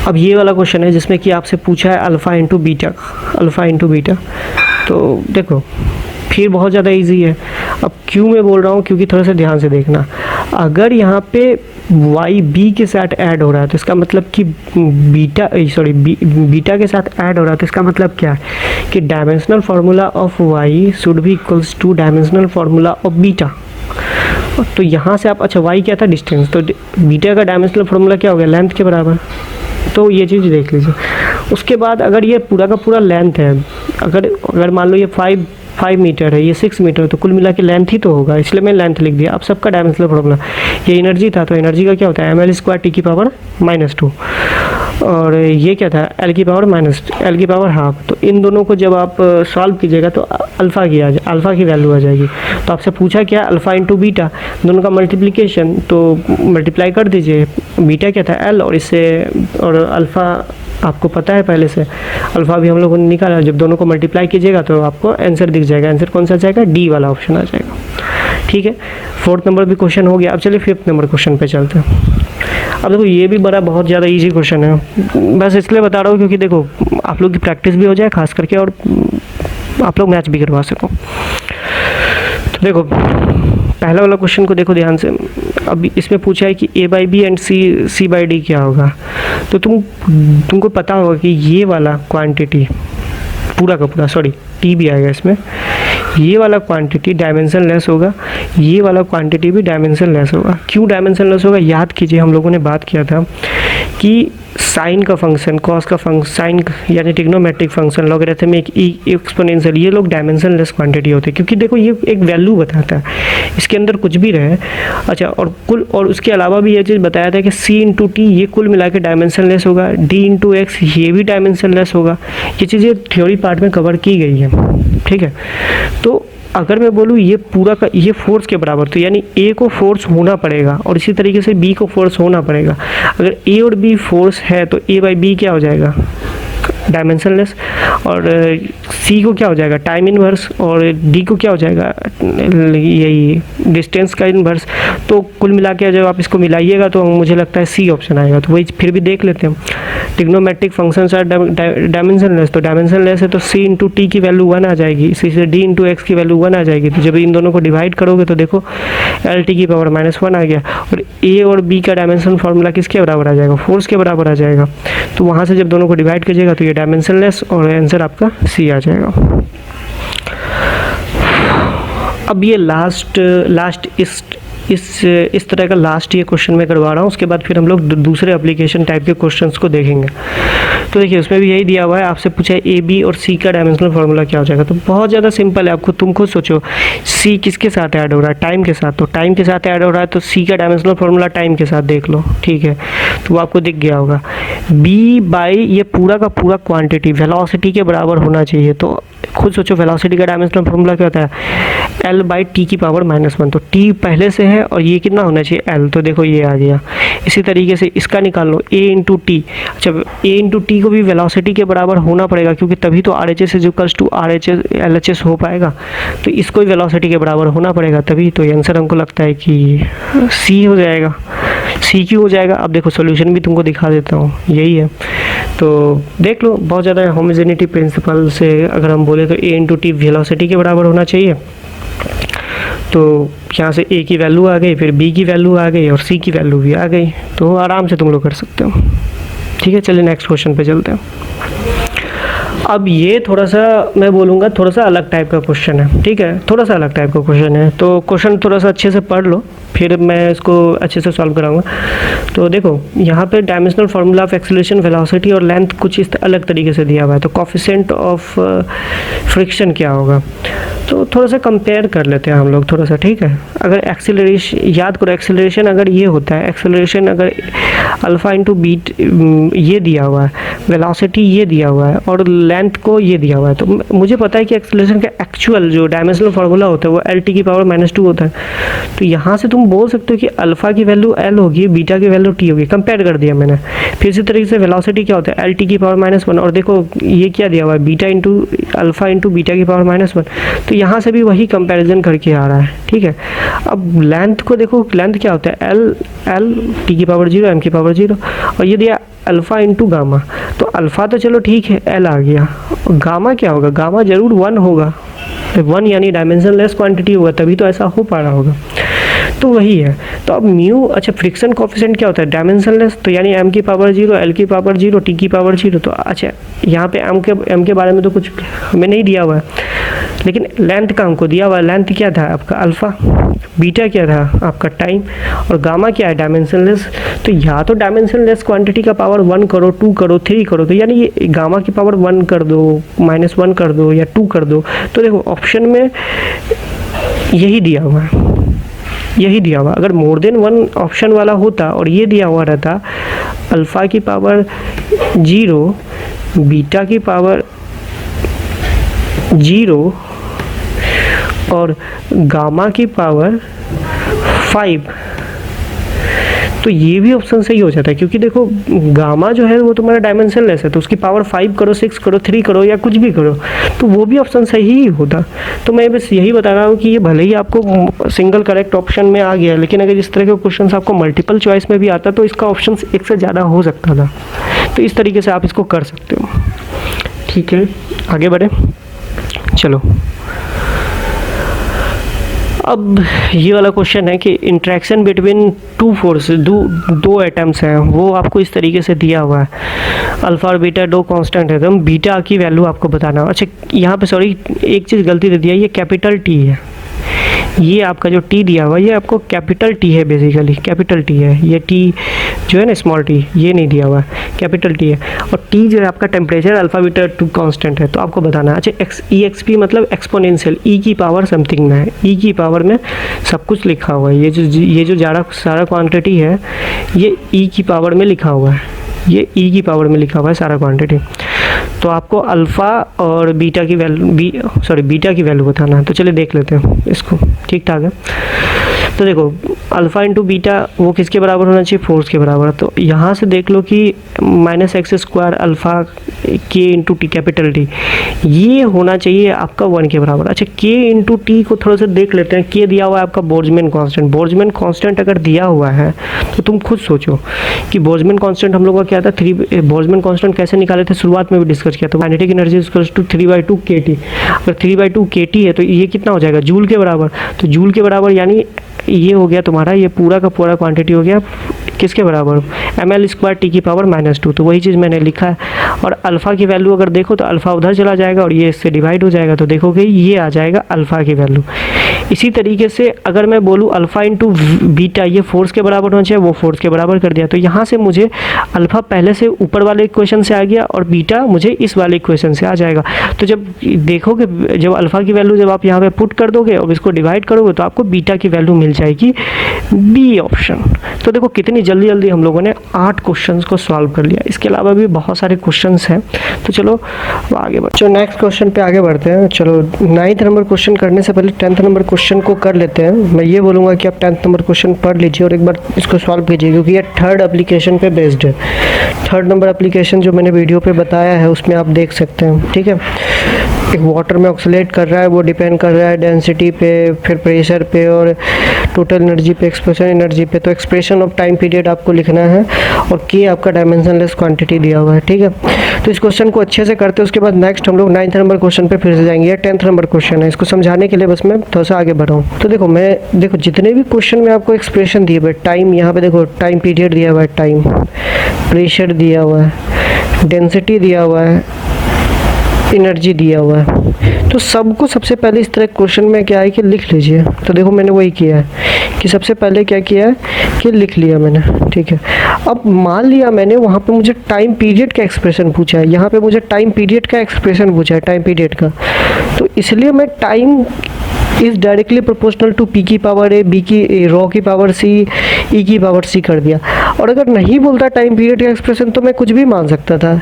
अब ये वाला क्वेश्चन है जिसमें कि आपसे पूछा है alpha into beta, alpha into beta. तो देखो फिर बहुत ज़्यादा इजी है। अब क्यों मैं बोल रहा हूँ, क्योंकि थोड़ा सा ध्यान से देखना, अगर यहाँ पे y b के साथ ऐड हो रहा है तो इसका मतलब कि बीटा के साथ ऐड हो रहा है, तो इसका मतलब क्या है कि dimensional formula of y should be equals two dimensional formula of beta. तो यहाँ से आप, अच्छा y क्या था, डिस्टेंस, तो बीटा का डायमेंशनल फार्मूला क्या हो गया, लेंथ के बराबर। तो ये चीज़ देख लीजिए। उसके बाद अगर ये पूरा का पूरा लेंथ है, अगर मान लो ये 5 मीटर है, ये 6 मीटर, तो कुल मिला के लेंथ ही तो होगा, इसलिए मैं लेंथ लिख दिया। अब सबका डायमेंशनल फार्मूला, ये एनर्जी था, तो एनर्जी का क्या होता है, ml² t की पावर -2, और ये क्या था, l की पावर हाफ। तो इन दोनों को जब आप सॉल्व कीजिएगा तो अल्फ़ा की वैल्यू आ जाएगी। तो आपसे पूछा क्या, अल्फ़ा इंटू बीटा, दोनों का मल्टीप्लिकेशन, तो मल्टीप्लाई कर दीजिए। बीटा क्या था, l, और इससे, और अल्फ़ा आपको पता है पहले से, अल्फ़ा भी हम लोगों ने निकाला। जब दोनों को मल्टीप्लाई कीजिएगा तो आपको आंसर दिख जाएगा। आंसर कौन सा आ जाएगा, डी वाला ऑप्शन आ जाएगा। ठीक है, 4th नंबर भी क्वेश्चन हो गया। अब चलिए 5th नंबर क्वेश्चन पे चलते हैं। अब देखो ये भी बहुत ज़्यादा इजी क्वेश्चन है, बस इसलिए बता रहा हूँ क्योंकि देखो आप लोग की प्रैक्टिस भी हो जाए खास करके, और आप लोग मैच भी करवा सको। तो देखो पहला वाला क्वेश्चन को देखो ध्यान से। अब इसमें पूछा है कि a/b एंड c/d क्या होगा। तो तुमको पता होगा कि ये वाला क्वांटिटी पूरा का पूरा, सॉरी t भी आएगा इसमें, ये वाला क्वांटिटी डायमेंशन लेस होगा, ये वाला क्वांटिटी भी डायमेंशन लेस होगा। क्यों डायमेंशन लेस होगा, याद कीजिए हम लोगों ने बात किया था कि साइन का फंक्शन, कॉस का फंक्शन, साइन यानी ट्रिग्नोमेट्रिक फंक्शन, लॉगरिथमिक, एक्सपोनेंशियल, ये लोग डायमेंशन लेस क्वांटिटी होते हैं, क्योंकि देखो ये एक वैल्यू बताता है, इसके अंदर कुछ भी रहे। अच्छा, और उसके अलावा भी ये चीज़ बताया था कि c इंटू टी ये कुल मिला के डायमेंशन लेस होगा, d इंटू एक्स ये भी डायमेंशन लेस होगा। ये चीज़ें थ्योरी पार्ट में कवर की गई है। ठीक है, तो अगर मैं बोलूँ ये पूरा का ये फोर्स के बराबर, तो यानी A को फोर्स होना पड़ेगा और इसी तरीके से B को फोर्स होना पड़ेगा। अगर A और B फोर्स है तो A/B क्या हो जाएगा, डायमेंशन लेस, और C को क्या हो जाएगा, टाइम इनवर्स, और D को क्या हो जाएगा, यही डिस्टेंस का इनवर्स। तो कुल मिला के जब आप इसको मिलाइएगा तो मुझे लगता है C ऑप्शन आएगा। तो वही फिर भी देख लेते हैं, trigonometric functions are dimensionless, तो डायमेंशन लेस है तो c इंटू टी की वैल्यू 1 आ जाएगी, इसी से d इंटू एक्स की वैल्यू 1 आ जाएगी। तो जब इन दोनों को डिवाइड करोगे तो देखो l t की पावर -1 आ गया, और a और b का डायमेंशन फार्मूला किसके बराबर आ जाएगा, फोर्स के बराबर आ जाएगा। तो वहाँ से जब दोनों को डिवाइड कीजिएगा तो ये डायमेंशन लेस, और आंसर आपका c आ जाएगा। अब ये लास्ट इस तरह का लास्ट ये क्वेश्चन मैं करवा रहा हूँ, उसके बाद फिर हम लोग दूसरे एप्लीकेशन टाइप के क्वेश्चंस को देखेंगे। तो देखिए उसमें भी यही दिया हुआ है, आपसे पूछा है ए बी और सी का डायमेंशनल फार्मूला क्या हो जाएगा। तो बहुत ज़्यादा सिंपल है, आपको तुम खुद सोचो सी किसके साथ ऐड हो रहा है, टाइम के साथ। तो टाइम के साथ ऐड हो रहा है तो सी का डायमेंशनल फार्मूला टाइम के साथ देख लो, ठीक है, तो वो आपको दिख गया होगा। बी बाई ये पूरा का पूरा क्वांटिटी वेलोसिटी के बराबर होना चाहिए, तो खुद सोचो वेलोसिटी का डायमेंशनल फार्मूला क्या होता है, एल बाई टी की पावर -1। तो टी पहले से है और ये कितना होना चाहिए, एल, तो देखो ये आ गया। इसी तरीके से इसका निकाल लो, ए इंटू टी। अच्छा, ए इंटू टी को भी वेलोसिटी के बराबर होना पड़ेगा, क्योंकि तभी तो R H S equals to R H S L H S हो पाएगा। तो इसको भी वेलोसिटी के बराबर होना पड़ेगा तभी। तो आंसर हमको लगता है कि सी हो जाएगा। सी क्यों हो जाएगा, अब देखो सोल्यूशन भी तुमको दिखा देता हूँ, यही है। तो देख लो, बहुत ज़्यादा होमोजेनिटी प्रिंसिपल से अगर हम बोले तो ए इंटू टी वेलोसिटी के बराबर होना चाहिए। तो यहाँ से ए की वैल्यू आ गई, फिर बी की वैल्यू आ गई और सी की वैल्यू भी आ गई, तो आराम से तुम लोग कर सकते हो। ठीक है, चलिए नेक्स्ट क्वेश्चन पे चलते हैं। अब ये थोड़ा सा मैं बोलूँगा थोड़ा सा अलग टाइप का क्वेश्चन है, ठीक है, थोड़ा सा अलग टाइप का क्वेश्चन है, तो क्वेश्चन थोड़ा सा अच्छे से पढ़ लो, फिर मैं इसको अच्छे से सॉल्व कराऊंगा। तो देखो यहाँ पे dimensional formula of acceleration, velocity और लेंथ कुछ इस अलग तरीके से दिया हुआ है। तो कोफिशिएंट ऑफ फ्रिक्शन क्या होगा, तो थोड़ा सा कंपेयर कर लेते हैं हम लोग थोड़ा सा, ठीक है। अगर एक्सेलरेशन, याद करो एक्सेलरेशन अगर ये होता है, एक्सेलरेशन अगर अल्फ़ा इंटू बीट ये दिया हुआ है, वेलोसिटी ये दिया हुआ है और लेंथ को ये दिया हुआ है, तो मुझे पता है कि एक्सेलरेशन का एक्चुअल जो डायमेंशनल फार्मूला होता है वो LT की पावर -2 होता है। तो यहाँ से तुम बोल सकते हो कि अल्फ़ा की वैल्यू L होगी, बीटा की वैल्यू T होगी, कंपेयर कर दिया मैंने। फिर इसी तरीके से वेलोसिटी क्या होता है, LT की पावर -1, और देखो ये क्या दिया हुआ है, beta into alpha into beta की पावर -1, तो यहाँ से भी वही कंपैरिजन करके आ रहा है, ठीक है। अब लेंथ को देखो, लेंथ क्या होता है, L T की पावर 0 M की पावर 0, और ये दिया अल्फ़ा इंटू गामा, तो अल्फ़ा तो चलो ठीक है L आ गया, गामा क्या होगा, गामा जरूर 1 होगा, 1 यानी डायमेंशनलेस क्वांटिटी होगा, तभी तो ऐसा हो पा रहा होगा, तो वही है। तो अब म्यू, अच्छा फ्रिक्शन कोफिशिएंट क्या होता है, डायमेंशनलेस, तो यानी M की पावर 0 L की पावर 0 T की पावर 0, तो अच्छा यहाँ पे M के बारे में तो कुछ हमें नहीं दिया हुआ है, लेकिन लेंथ का हमको दिया हुआ है। लेंथ क्या था आपका अल्फ़ा, बीटा क्या था आपका टाइम, और गामा क्या है डायमेंशनलेस। तो या तो डायमेंशनलेस क्वांटिटी का पावर 1 करो, 2 करो, 3 करो, तो यानी ये गामा की पावर 1 कर दो, -1 कर दो या 2 कर दो। तो देखो ऑप्शन में यही दिया हुआ है, यही दिया हुआ। अगर मोर देन 1 ऑप्शन वाला होता और ये दिया हुआ रहता अल्फ़ा की पावर 0, बीटा की पावर 0 और गामा की पावर 5, तो ये भी ऑप्शन सही हो जाता है, क्योंकि देखो गामा जो है वो तुम्हारा डायमेंशनलेस है, तो उसकी पावर 5 करो, 6 करो, 3 करो या कुछ भी करो, तो वो भी ऑप्शन सही ही होता। तो मैं बस यही बता रहा हूँ कि ये भले ही आपको सिंगल करेक्ट ऑप्शन में आ गया, लेकिन अगर इस तरह के क्वेश्चन आपको मल्टीपल चॉइस में भी आता तो इसका ऑप्शन एक से ज़्यादा हो सकता था। तो इस तरीके से आप इसको कर सकते हो, ठीक है। आगे बढ़े, चलो। अब ये वाला क्वेश्चन है कि इंट्रैक्शन बिटवीन टू फोर्स, दो एटम्स हैं, वो आपको इस तरीके से दिया हुआ है। अल्फ़ा और बीटा 2 कांस्टेंट है, तो बीटा की वैल्यू आपको बताना। अच्छा यहाँ पे सॉरी एक चीज़ गलती दे दिया, ये कैपिटल टी है, ये आपका जो टी दिया हुआ ये आपको कैपिटल टी है, बेसिकली कैपिटल टी है। ये टी जो है ना स्मॉल टी, ये नहीं दिया हुआ है, कैपिटल टी है। और टी जो है आपका टेम्परेचर, अल्फ़ा बीटा 2 कांस्टेंट है, तो आपको बताना है। अच्छा EXP मतलब एक्सपोनेंशियल, ई की पावर समथिंग में है, ई की पावर में सब कुछ लिखा हुआ है। ये जो सारा क्वांटिटी है ये ई की पावर में लिखा हुआ है, ये ई की पावर में लिखा हुआ है सारा क्वांटिटी। तो आपको अल्फ़ा और बीटा की वैल्यू बीटा की वैल्यू बताना है। तो चलिए देख लेते हैं इसको, ठीक ठाक है। तो देखो अल्फ़ा इंटू बीटा वो किसके बराबर होना चाहिए, फोर्स के बराबर। तो यहाँ से देख लो कि -x² alpha k into T capital T, ये होना चाहिए आपका 1 के बराबर। अच्छा k इंटू टी को थोड़ा सा देख लेते हैं। k दिया हुआ है आपका बोल्ट्जमैन कांस्टेंट। बोल्ट्जमैन कांस्टेंट अगर दिया हुआ है तो तुम खुद सोचो कि बोल्ट्जमैन कांस्टेंट हम लोग का क्या था, बोल्ट्जमैन कांस्टेंट कैसे निकाले थे, शुरुआत में भी डिस्कस किया था। Kinetic energy equals to 3/2 kT। अगर 3/2 kT है तो ये कितना हो जाएगा, जूल के बराबर। तो जूल के बराबर यानी ये हो गया तुम्हारा, ये पूरा का पूरा क्वांटिटी हो गया किसके बराबर, ml² t की पावर -2। तो वही चीज़ मैंने लिखा है। और अल्फ़ा की वैल्यू अगर देखो तो अल्फ़ा उधर चला जाएगा और ये इससे डिवाइड हो जाएगा, तो देखोगे ये आ जाएगा अल्फ़ा की वैल्यू। इसी तरीके से अगर मैं बोलूँ अल्फ़ा इंटू बीटा, ये फोर्स के बराबर होना चाहिए, वो फोर्स के बराबर कर दिया। तो यहाँ से मुझे अल्फ़ा पहले से ऊपर वाले इक्वेशन से आ गया और बीटा मुझे इस वाले इक्वेशन से आ जाएगा। तो जब देखोगे, जब अल्फ़ा की वैल्यू जब आप यहाँ पे पुट कर दोगे और इसको डिवाइड करोगे तो आपको बीटा की वैल्यू मिल जाएगी, बी ऑप्शन। तो देखो कितनी जल्दी जल्दी हम लोगों ने 8 क्वेश्चंस को सॉल्व कर लिया। इसके अलावा भी बहुत सारे क्वेश्चंस हैं। तो चलो आगे बढ़ो, नेक्स्ट क्वेश्चन पे आगे बढ़ते हैं। चलो 9th नंबर क्वेश्चन करने से पहले 10th नंबर क्वेश्चन को कर लेते हैं। मैं ये बोलूँगा कि आप 10th नंबर क्वेश्चन पढ़ लीजिए और एक बार इसको सॉल्व कीजिए, क्योंकि ये 3rd एप्लीकेशन पे बेस्ड है। 3rd नंबर एप्लीकेशन जो मैंने वीडियो पे बताया है उसमें आप देख सकते हैं, ठीक है। एक वाटर में ऑक्सीलेट कर रहा है, वो डिपेंड कर रहा है डेंसिटी पे, फिर प्रेशर पे और टोटल एनर्जी पे, एक्सप्रेशन एनर्जी पे। तो एक्सप्रेशन ऑफ टाइम पीरियड आपको लिखना है और के आपका डायमेंशनलेस क्वांटिटी दिया हुआ है, ठीक है। तो इस क्वेश्चन को अच्छे से करते हैं, उसके बाद नेक्स्ट हम लोग 9th नंबर क्वेश्चन पे फिर से जाएंगे। ये 10th नंबर क्वेश्चन है, इसको समझाने के लिए बस मैं थोड़ा सा आगे बढ़ा हूँ। तो देखो जितने भी क्वेश्चन में आपको एक्सप्रेशन दिए हुए, टाइम यहाँ पे देखो टाइम पीरियड दिया हुआ है, टाइम, प्रेशर दिया हुआ है, डेंसिटी दिया हुआ है, एनर्जी दिया हुआ है। तो सबको सबसे पहले इस तरह क्वेश्चन में क्या है कि लिख लीजिए। तो देखो मैंने वही किया है कि सबसे पहले क्या किया है कि लिख लिया मैंने, ठीक है। अब मान लिया मैंने वहाँ पे मुझे टाइम पीरियड का एक्सप्रेशन पूछा है, यहाँ पे मुझे टाइम पीरियड का एक्सप्रेशन पूछा है, टाइम पीरियड का। तो इसलिए मैं time is directly proportional to P की पावर ए, बी की रॉ की पावर सी, ई की पावर सी कर दिया। और अगर नहीं बोलता टाइम पीरियड का एक्सप्रेशन तो मैं कुछ भी मान सकता था,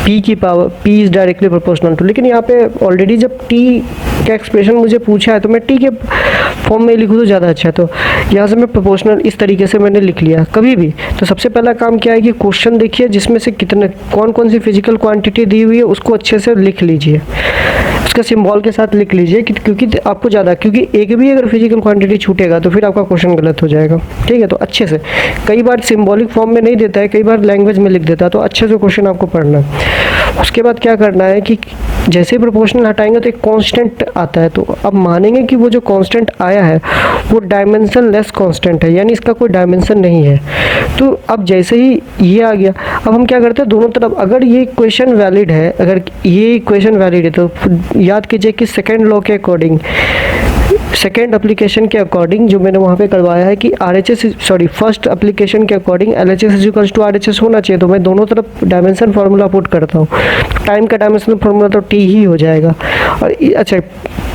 पी की power, P is directly proportional to. लेकिन यहाँ पे ऑलरेडी जब टी का एक्सप्रेशन मुझे पूछा है तो मैं टी के फॉर्म में लिखूँ तो ज़्यादा अच्छा है। तो यहाँ से मैं प्रोपोर्शनल इस तरीके से मैंने लिख लिया कभी भी। तो सबसे पहला काम क्या है कि क्वेश्चन देखिए जिसमें से कितने कौन कौन सी फिजिकल क्वांटिटी दी हुई है उसको अच्छे से लिख लीजिए, उसका सिंबल के साथ लिख लीजिए क्योंकि आपको ज़्यादा, क्योंकि एक भी अगर फिजिकल क्वांटिटी छूटेगा तो फिर आपका क्वेश्चन गलत हो जाएगा, ठीक है। तो अच्छे से, कई बार सिंबॉलिक फॉर्म में नहीं देता है, कई बार लैंग्वेज में लिख देता है, तो अच्छे से क्वेश्चन आपको पढ़ना है। उसके बाद क्या करना है कि जैसे ही प्रोपोर्शनल हटाएंगे तो एक कांस्टेंट आता है। तो अब मानेंगे कि वो जो कांस्टेंट आया है वो डायमेंशन लेस कांस्टेंट है, यानी इसका कोई डायमेंशन नहीं है। तो अब जैसे ही ये आ गया, अब हम क्या करते हैं दोनों तरफ, अगर ये इक्वेशन वैलिड है, अगर ये इक्वेशन वैलिड है तो याद कीजिए कि सेकेंड लॉ के अकॉर्डिंग, सेकेंड एप्लीकेशन के अकॉर्डिंग जो मैंने वहाँ पे करवाया है कि फर्स्ट एप्लीकेशन के according LHS equals to RHS होना चाहिए। तो मैं दोनों तरफ डायमेंशन फार्मूला पुट करता हूँ। टाइम का डायमेंशनल फार्मूला तो T ही हो जाएगा। और अच्छा,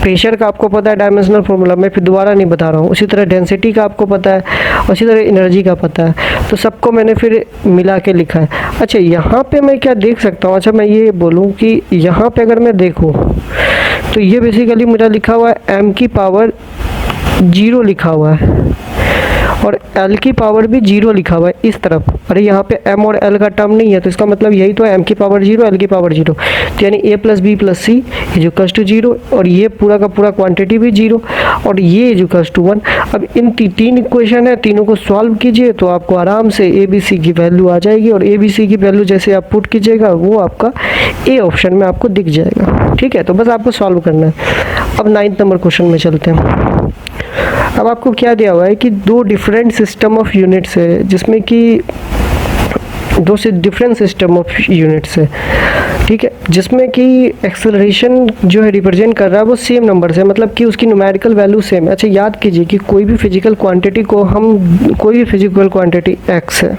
प्रेशर का आपको पता है डायमेंशनल फार्मूला, मैं फिर दोबारा नहीं बता रहा हूँ। उसी तरह डेंसिटी का आपको पता है, उसी तरह एनर्जी का पता है। तो सबको मैंने फिर मिला के लिखा है। अच्छा, यहाँ पे मैं क्या देख सकता हूँ, अच्छा मैं ये बोलूँ कि यहाँ पे अगर मैं देखूँ तो ये बेसिकली मेरा लिखा हुआ है m की पावर 0 लिखा हुआ है और l की पावर भी 0 लिखा हुआ है इस तरफ। अरे यहाँ पे m और l का टर्म नहीं है, तो इसका मतलब यही तो है, m की पावर 0, l की पावर 0। तो यानी a plus B plus C equals to 0, और ये पूरा का पूरा क्वांटिटी भी 0, और ये इक्वल्स टू 1। अब इन तीन इक्वेशन है, तीनों को सॉल्व कीजिए तो आपको आराम से ए बी सी की वैल्यू आ जाएगी। और ए बी सी की वैल्यू जैसे आप पुट कीजिएगा वो आपका ए ऑप्शन में आपको दिख जाएगा, ठीक है। तो बस आपको सॉल्व करना है। अब 9th नंबर क्वेश्चन में चलते हैं। अब आपको क्या दिया हुआ है कि दो डिफरेंट सिस्टम ऑफ यूनिट्स है, जिसमें कि दो से डिफरेंट सिस्टम ऑफ यूनिट्स है, ठीक है, जिसमें कि एक्सेलरेशन जो है रिप्रेजेंट कर रहा है वो सेम नंबर से, मतलब कि उसकी न्यूमेरिकल वैल्यू सेम है। अच्छा, याद कीजिए कि कोई भी फिजिकल क्वांटिटी को हम, कोई भी फिजिकल क्वांटिटी x है,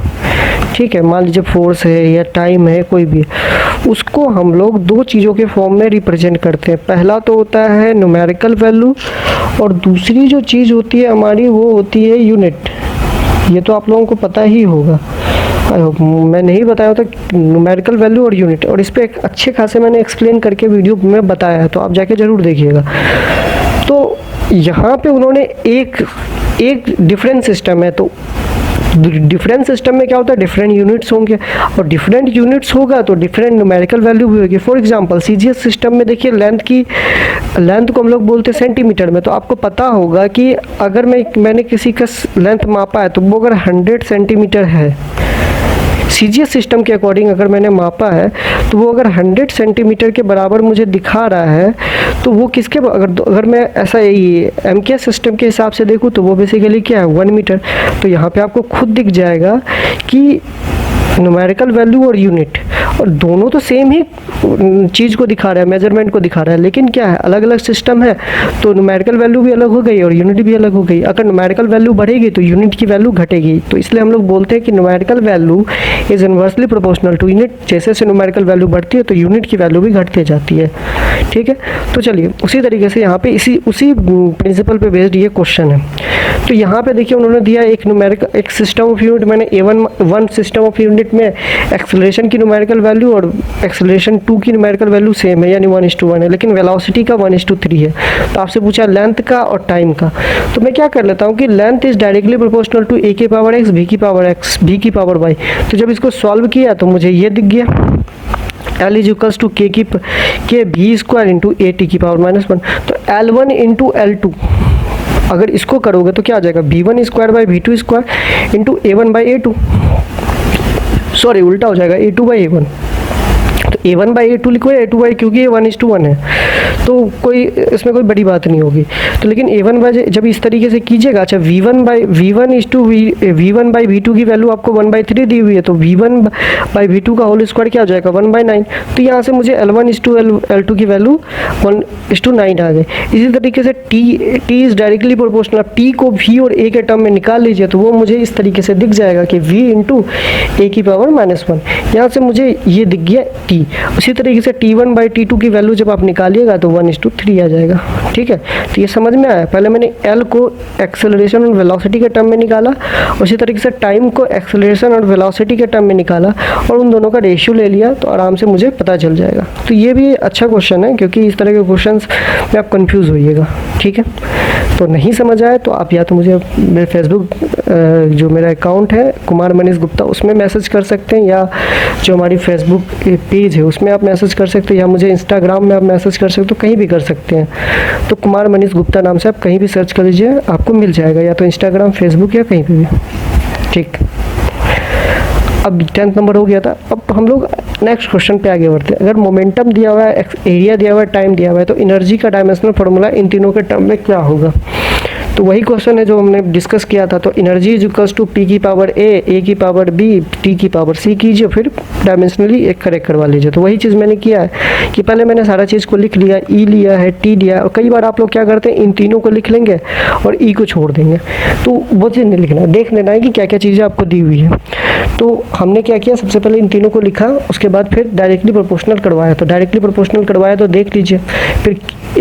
ठीक है, मान लीजिए फोर्स है या टाइम है, कोई भी, उसको हम लोग दो चीज़ों के फॉर्म में रिप्रेजेंट करते हैं। पहला तो होता है न्यूमेरिकल वैल्यू, और दूसरी जो चीज़ होती है हमारी वो होती है यूनिट। ये तो आप लोगों को पता ही होगा, मैं नहीं बताया था, न्यूमेरिकल वैल्यू और यूनिट। और इस पर एक अच्छे खासे मैंने एक्सप्लेन करके वीडियो में बताया है, तो आप जाके ज़रूर देखिएगा। तो यहाँ पे उन्होंने एक डिफरेंट सिस्टम है, तो डिफरेंट सिस्टम में क्या होता है, डिफरेंट यूनिट्स होंगे, और डिफरेंट यूनिट्स होगा तो डिफरेंट न्यूमेरिकल वैल्यू भी होगी। फॉर एग्जांपल CGS सिस्टम में देखिए लेंथ को हम लोग बोलते हैं सेंटीमीटर में। तो आपको पता होगा कि अगर मैंने किसी का लेंथ मापा है तो वो अगर 100 सेंटीमीटर है, CGS सिस्टम के अकॉर्डिंग अगर मैंने मापा है तो वो अगर 100 सेंटीमीटर के बराबर मुझे दिखा रहा है, तो वो किसके, अगर मैं ऐसा ये MKS सिस्टम के हिसाब से देखूँ तो वो बेसिकली क्या है, 1 मीटर। तो यहाँ पे आपको खुद दिख जाएगा कि न्यूमेरिकल वैल्यू और यूनिट, और दोनों तो सेम ही चीज़ को दिखा रहा है, मेजरमेंट को दिखा रहा है, लेकिन क्या है, अलग अलग सिस्टम है, तो न्यूमेरिकल वैल्यू भी अलग हो गई और यूनिट भी अलग हो गई। अगर न्यूमेरिकल वैल्यू बढ़ेगी तो यूनिट की वैल्यू घटेगी। तो इसलिए हम लोग बोलते हैं कि numerical value is inversely proportional to unit. जैसे जैसे न्यूमेरिकल वैल्यू बढ़ती है तो यूनिट की वैल्यू भी घटती जाती है, ठीक है। तो चलिए उसी तरीके से यहाँ पे उसी प्रिंसिपल पे बेस्ड ये क्वेश्चन है। तो यहाँ पे देखिए उन्होंने दिया एक सिस्टम ऑफ यूनिट, मैंने A1 सिस्टम ऑफ यूनिट में एक्सेलरेशन की न्यूमेरिकल वैल्यू और एक्सेलरेशन 2 की न्यूमेरिकल वैल्यू सेम है, यानी 1:1 है, लेकिन वेलोसिटी का 1:3 है। तो आपसे पूछा लेंथ का और टाइम का, तो मैं क्या कर लेता हूँ कि length is directly proportional to a की पावर x, b की पावर y। तो जब इसको सॉल्व किया तो मुझे ये दिख गया, L इज इक्वल्स टू के भी स्क्वायर इंटू ए टी की पावर -1। तो L1 इंटू L2 अगर इसको करोगे तो क्या आ जाएगा, V1 square by V2 square into A1 by A2, sorry उल्टा हो जाएगा, A2 बाई A1। तो A1 बाई A2 लिखो या A2 बाई, क्योंकि ये 1:1 है तो कोई इसमें कोई बड़ी बात नहीं होगी। तो लेकिन A1 बाई जब इस तरीके से कीजिएगा, अच्छा V1 बाई V2 की वैल्यू आपको 1/3 दी हुई है, तो V1 बाई V2 का होल स्क्वायर क्या हो जाएगा 1/9। तो यहाँ से मुझे L1:L2 की वैल्यू 1:9 आ गई। इसी तरीके से T इज़ डायरेक्टली प्रोपोर्शनल। अब T को V और A के टर्म में निकाल लीजिए तो वो मुझे इस तरीके से दिख जाएगा कि V इंटू A की पावर -1। यहाँ से मुझे ये दिख गया T। उसी तरीके से T1 बाई T2 की वैल्यू जब आप निकालिएगा तो 1:3 आ जाएगा। ठीक है, तो ये समझ में आया। पहले मैंने L को एक्सेलरेशन और वेलोसिटी के टर्म में निकाला, उसी तरीके से टाइम को एक्सेलरेशन और वेलोसिटी के टर्म में निकाला और उन दोनों का रेशियो ले लिया, तो आराम से मुझे पता चल जाएगा। तो ये भी अच्छा क्वेश्चन है, क्योंकि इस तरह के क्वेश्चंस में आप कंफ्यूज होइएगा। ठीक है, तो नहीं समझ आए तो आप या तो मुझे मेरे फेसबुक जो मेरा अकाउंट है कुमार मनीष गुप्ता, उसमें मैसेज कर सकते हैं, या जो हमारी फेसबुक पेज है उसमें आप मैसेज कर सकते हैं, या मुझे इंस्टाग्राम में आप मैसेज कर सकते हो, तो कहीं भी कर सकते हैं। तो कुमार मनीष गुप्ता नाम से आप कहीं भी सर्च कर लीजिए, आपको मिल जाएगा, या तो इंस्टाग्राम, फेसबुक या कहीं पे भी। ठीक, अब 10th नंबर हो गया था। अब हम लोग नेक्स्ट क्वेश्चन पे आगे बढ़ते हैं। अगर मोमेंटम दिया हुआ है, एरिया दिया हुआ है, टाइम दिया हुआ है, तो एनर्जी का डायमेंशनल फार्मूला इन तीनों के टर्म में क्या होगा। तो वही क्वेश्चन है जो हमने डिस्कस किया था। तो energy is equals to P की पावर A की पावर B, T की पावर C कीजिए, फिर डायमेंशनली एक करेक्ट करवा लीजिए। तो वही चीज़ मैंने किया है कि पहले मैंने सारा चीज़ को लिख लिया, E लिया है, T लिया, और कई बार आप लोग क्या करते हैं इन तीनों को लिख लेंगे और E को छोड़ देंगे, तो वो चीज़ नहीं लिखना, देख लेना है कि क्या क्या चीज़ें आपको दी हुई है। तो हमने क्या किया, सबसे पहले इन तीनों को लिखा, उसके बाद फिर डायरेक्टली प्रोपोर्शनल करवाया। तो डायरेक्टली प्रोपोर्शनल करवाया तो देख लीजिए,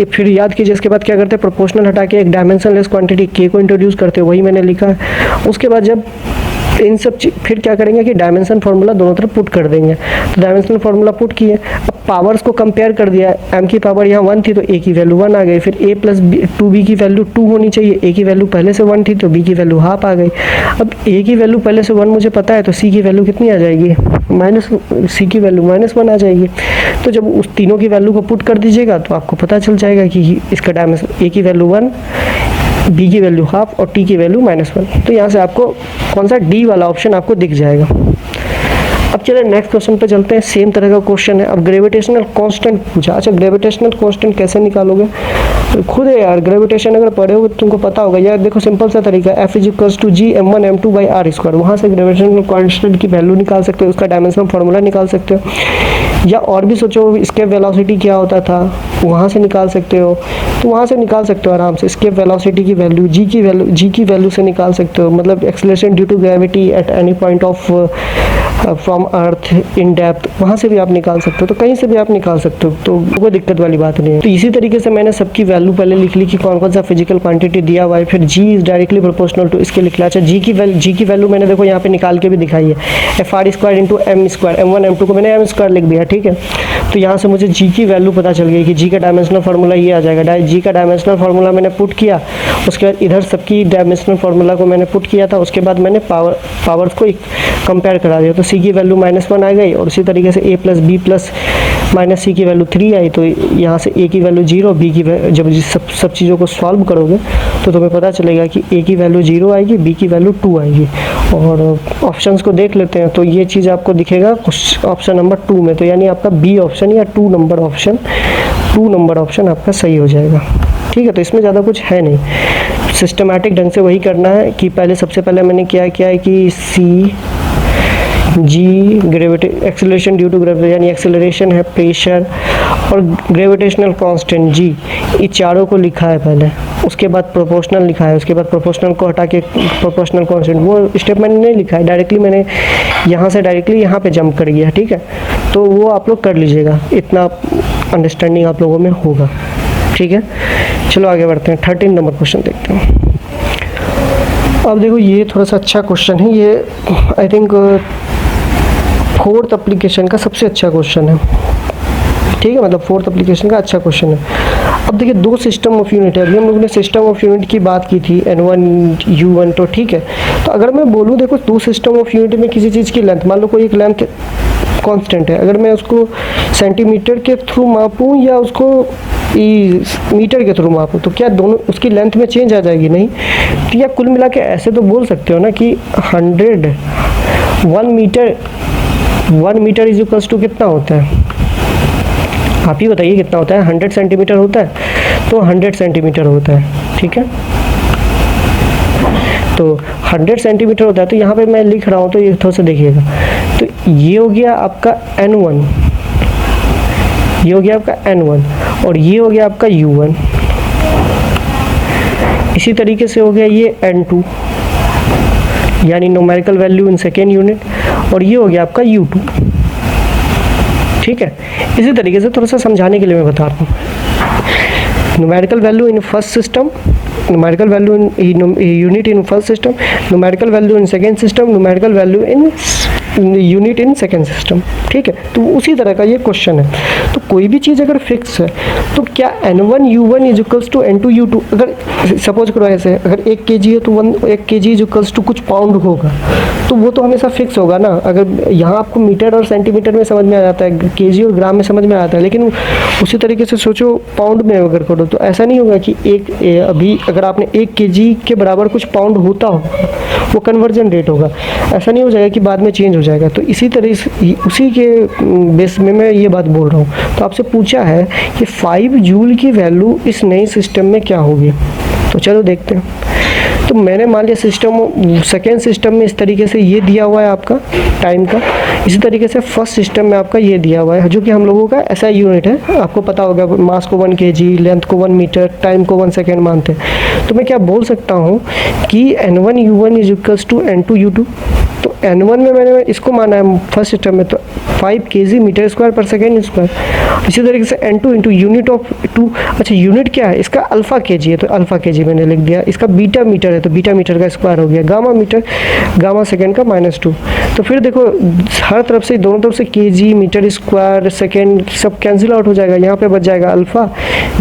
फिर याद कीजिए, इसके बाद क्या करते हैं, प्रोपोर्शनल हटा के एक डायमेंशनलेस क्वांटिटी K को इंट्रोड्यूस करते हैं, वही मैंने लिखा है। उसके बाद जब इन सब फिर क्या करेंगे कि डायमेंशन फार्मूला दोनों तरफ पुट कर देंगे। तो डायमेंशनल फार्मूला पुट किए, अब पावर्स को कंपेयर कर दिया, m की पावर यहाँ 1 थी तो a की वैल्यू 1 आ गई, फिर a प्लस 2b की वैल्यू 2 होनी चाहिए, a की वैल्यू पहले से 1 थी तो b की वैल्यू हाफ आ गई। अब a की वैल्यू पहले से 1 मुझे पता है, तो c की वैल्यू कितनी आ जाएगी, c की वैल्यू -1 आ जाएगी। तो जब उस तीनों की वैल्यू को पुट कर दीजिएगा तो आपको पता चल जाएगा कि इसका डायमेंशन a की वैल्यू 1, B की वैल्यू हाफ और T की वैल्यू -1। तो यहाँ से आपको कौन सा D वाला ऑप्शन आपको दिख जाएगा। अब चलिए नेक्स्ट क्वेश्चन पे चलते हैं। सेम तरह का क्वेश्चन है। अब ग्रेविटेशनल कांस्टेंट पूछा। अच्छा, ग्रेविटेशनल कांस्टेंट कैसे निकालोगे, खुद है यार, ग्रेविटेशन अगर पढ़े हो तो तुमको पता होगा यार। देखो सिंपल सा तरीका, F is equals to G m1m2/r²। वहाँ से ग्रेविटेशनल कांस्टेंट की वैल्यू निकाल सकते हो, उसका डायमेंशनल फार्मूला निकाल सकते हो, या और भी सोचो स्केप वेलोसिटी क्या होता था, वहाँ से निकाल सकते हो। तो वहाँ से निकाल सकते हो आराम से, स्केप वेलोसिटी की वैल्यू G की वैल्यू से निकाल सकते हो, मतलब acceleration due to gravity at any point of from earth in depth, वहाँ से भी आप निकाल सकते हो। तो कहीं से भी आप निकाल सकते हो, तो कोई दिक्कत वाली बात नहीं है। तो इसी तरीके से मैंने सबकी वैल्यू पहले लिख ली कि कौन कौन सा फिजिकल क्वांटिटी दिया हुआ है, फिर G is directly proportional to, इसके लिख लिया। अच्छा, G की वैल्यू मैंने देखो यहाँ पे निकाल के भी दिखाई है, FR² into m², m1 m2 को मैंने m² लिख दिया। ठीक है, तो यहाँ से मुझे G की वैल्यू पता चल गई कि G का डायमेंशनल फार्मूला ये आ जाएगा। G का डायमेंशनल फार्मूला मैंने पुट किया, उसके बाद इधर सबकी डायमेंशनल फार्मूला को मैंने पुट किया था, उसके बाद मैंने पावर्स को कंपेयर करा दिया। तो C की वैल्यू -1 आ गई, और उसी तरीके से A plus B plus minus C की वैल्यू 3 आई। तो यहाँ से A की वैल्यू 0, B की जब सब चीज़ों को सॉल्व करोगे तो तुम्हें पता चलेगा कि A की वैल्यू 0 आएगी, B की वैल्यू 2 आएगी। और ऑप्शंस को देख लेते हैं, तो ये चीज़ आपको दिखेगा ऑप्शन नंबर 2 में। तो यानी आपका B ऑप्शन या 2 नंबर ऑप्शन आपका सही हो जाएगा। ठीक है, तो इसमें ज़्यादा कुछ है नहीं, सिस्टमैटिक ढंग से वही करना है कि सबसे पहले मैंने क्या किया है कि C G gravity acceleration due to gravity, यानी एक्सेलरेशन है, प्रेशर और ग्रेविटेशनल कांस्टेंट G, ये चारों को लिखा है पहले, उसके बाद प्रोपोर्शनल लिखा है, उसके बाद प्रोपोर्शनल को हटा के प्रोपोर्शनल कांस्टेंट, वो स्टेप मैंने नहीं लिखा है, डायरेक्टली मैंने यहाँ से डायरेक्टली यहाँ पे जंप कर गया। ठीक है, तो वो आप लोग कर लीजिएगा, इतना अंडरस्टैंडिंग आप लोगों में होगा। ठीक है, चलो आगे बढ़ते हैं। 13 नंबर क्वेश्चन देखते हैं। अब देखो ये थोड़ा सा अच्छा क्वेश्चन है, ये आई थिंक 4th एप्लीकेशन का सबसे अच्छा क्वेश्चन है। ठीक है, मतलब 4th एप्लीकेशन का अच्छा क्वेश्चन है। अब देखिए, 2 सिस्टम ऑफ यूनिट है। अभी हम लोगों ने सिस्टम ऑफ यूनिट की बात की थी, N1 U1। तो ठीक है, तो अगर मैं बोलूँ देखो 2 सिस्टम ऑफ यूनिट में किसी चीज़ की लेंथ, मान लो कोई एक लेंथ कांस्टेंट है। अगर मैं उसको सेंटीमीटर के थ्रू मापूं या उसको मीटर के थ्रू मापूं तो क्या दोनों उसकी लेंथ में चेंज आ जाएगी? नहीं। तो या कुल मिला के ऐसे तो बोल सकते हो ना कि 1 मीटर इज इक्वल्स टू कितना होता है? आप ही बताइए कितना होता है? 100 सेंटीमीटर होता है, तो 100 सेंटीमीटर होता है, ठीक है। तो 100 सेंटीमीटर होता है, तो यहाँ पे मैं लिख रहा हूँ तो ये थोड़ा सा देखिएगा। तो ये हो गया आपका N1, ये हो गया आपका N1 और ये हो गया आपका U1। इसी तरीके से हो गया ये N2 यानी numerical value in second unit, और ये हो गया आपका U2, ठीक है। इसी तरीके से थोड़ा सा समझाने के लिए मैं बता रहा हूँ। Numerical value in first system, numerical value in unit in first system, numerical value in second system, numerical value in unit in second system, ठीक है। तो उसी तरह का ये क्वेश्चन है। तो कोई भी चीज़ अगर फिक्स है तो क्या N1 U1 is equals to N2 U2, अगर सपोज करो ऐसे, अगर 1 kg है तो 1 kg इज इक्वल्स टू कुछ पाउंड होगा, तो वो तो हमेशा फिक्स होगा ना। अगर यहाँ आपको मीटर और सेंटीमीटर में समझ में आ जाता है, kg और ग्राम में समझ में आता है, लेकिन उसी तरीके से सोचो पाउंड में अगर करो तो ऐसा नहीं होगा कि अभी अगर आपने 1 kg के बराबर कुछ पाउंड होता हो, वो कन्वर्जन रेट होगा, ऐसा नहीं हो जाएगा कि बाद में चेंज हो जाएगा। तो इसी तरह उसी के बेस में मैं ये बात बोल रहा हूँ। तो आपसे पूछा है कि 5 जूल की वैल्यू इस नए सिस्टम में क्या होगी, तो चलो देखते हैं। तो मैंने मान लिया सिस्टम सेकेंड सिस्टम में इस तरीके से ये दिया हुआ है आपका टाइम का, इसी तरीके से फर्स्ट सिस्टम में आपका ये दिया हुआ है, जो कि हम लोगों का ऐसा यूनिट है, आपको पता होगा, मास को 1 kg, लेंथ को 1 मीटर, टाइम को 1 सेकेंड मानते हैं। तो मैं क्या बोल सकता हूँ कि N1 U1 is equals to N2 U2। तो N1 में मैंने इसको माना है फर्स्ट सिस्टम में, तो 5 kg मीटर स्क्वायर पर सेकेंड स्क्वायर। इसी तरीके से N2 इंटू यूनिट ऑफ 2, अच्छा यूनिट क्या है इसका? अल्फा kg है, तो अल्फा kg मैंने लिख दिया। इसका बीटा मीटर है, तो बीटा मीटर का स्क्वायर हो गया। गामा मीटर, गामा सेकेंड का -2। तो फिर देखो हर तरफ से, दोनों तरफ से kg, मीटर स्क्वायर, सेकेंड सब कैंसिल आउट हो जाएगा। यहाँ पे बच जाएगा अल्फा,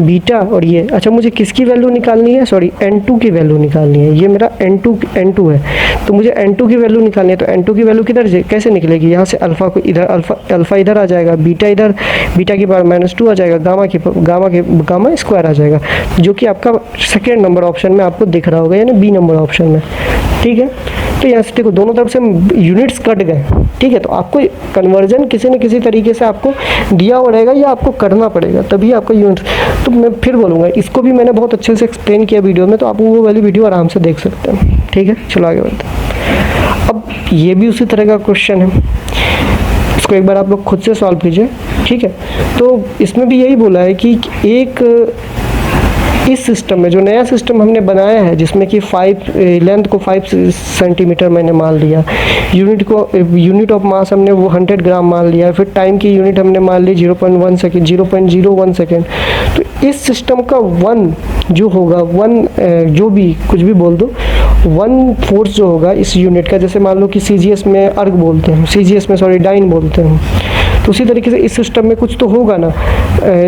बीटा और ये। अच्छा मुझे किसकी वैल्यू निकालनी है? सॉरी, N2 की वैल्यू निकालनी है। ये मेरा N2 है, तो मुझे N2 की वैल्यू निकालनी है। तो N2 की वैल्यू किधर से कैसे निकलेगी? यहाँ से अल्फा को इधर, अल्फा इधर आ जाएगा, बीटा इधर, बीटा की पावर -2 आ जाएगा, गामा स्क्वायर आ जाएगा, जो कि आपका सेकेंड नंबर ऑप्शन में आपको दिख रहा होगा, यानी बी नंबर ऑप्शन में, ठीक है। तो यहाँ से देखो दोनों तरफ से यूनिट्स कट गए, ठीक है। तो आपको कन्वर्जन किसी न किसी तरीके से आपको दिया हुआ रहेगा या आपको करना पड़ेगा, तभी आपका यूनिट। तो मैं फिर बोलूँगा, इसको भी मैंने बहुत अच्छे से एक्सप्लेन किया वीडियो में, तो आप वो वाली वीडियो आराम से देख सकते हैं, ठीक है। चलो आगे बढ़ते हैं। अब ये भी उसी तरह का क्वेश्चन है, इसको एक बार आप लोग खुद से सॉल्व कीजिए, ठीक है। तो इसमें भी यही बोला है कि एक इस सिस्टम में जो नया सिस्टम हमने बनाया है, जिसमें कि लेंथ को 5 सेंटीमीटर मैंने मान लिया, यूनिट ऑफ मास हमने वो 100 ग्राम मान लिया, फिर टाइम की यूनिट हमने मान ली 0.1 सेकेंड, 0.01 सेकेंड। तो इस सिस्टम का 1 जो होगा, 1 जो भी कुछ भी बोल दो, 1 फोर्स जो होगा इस यूनिट का, जैसे मान लो कि CGS में अर्ग बोलते हैं, CGS में सॉरी डाइन बोलते हैं, तो उसी तरीके से इस सिस्टम में कुछ तो होगा ना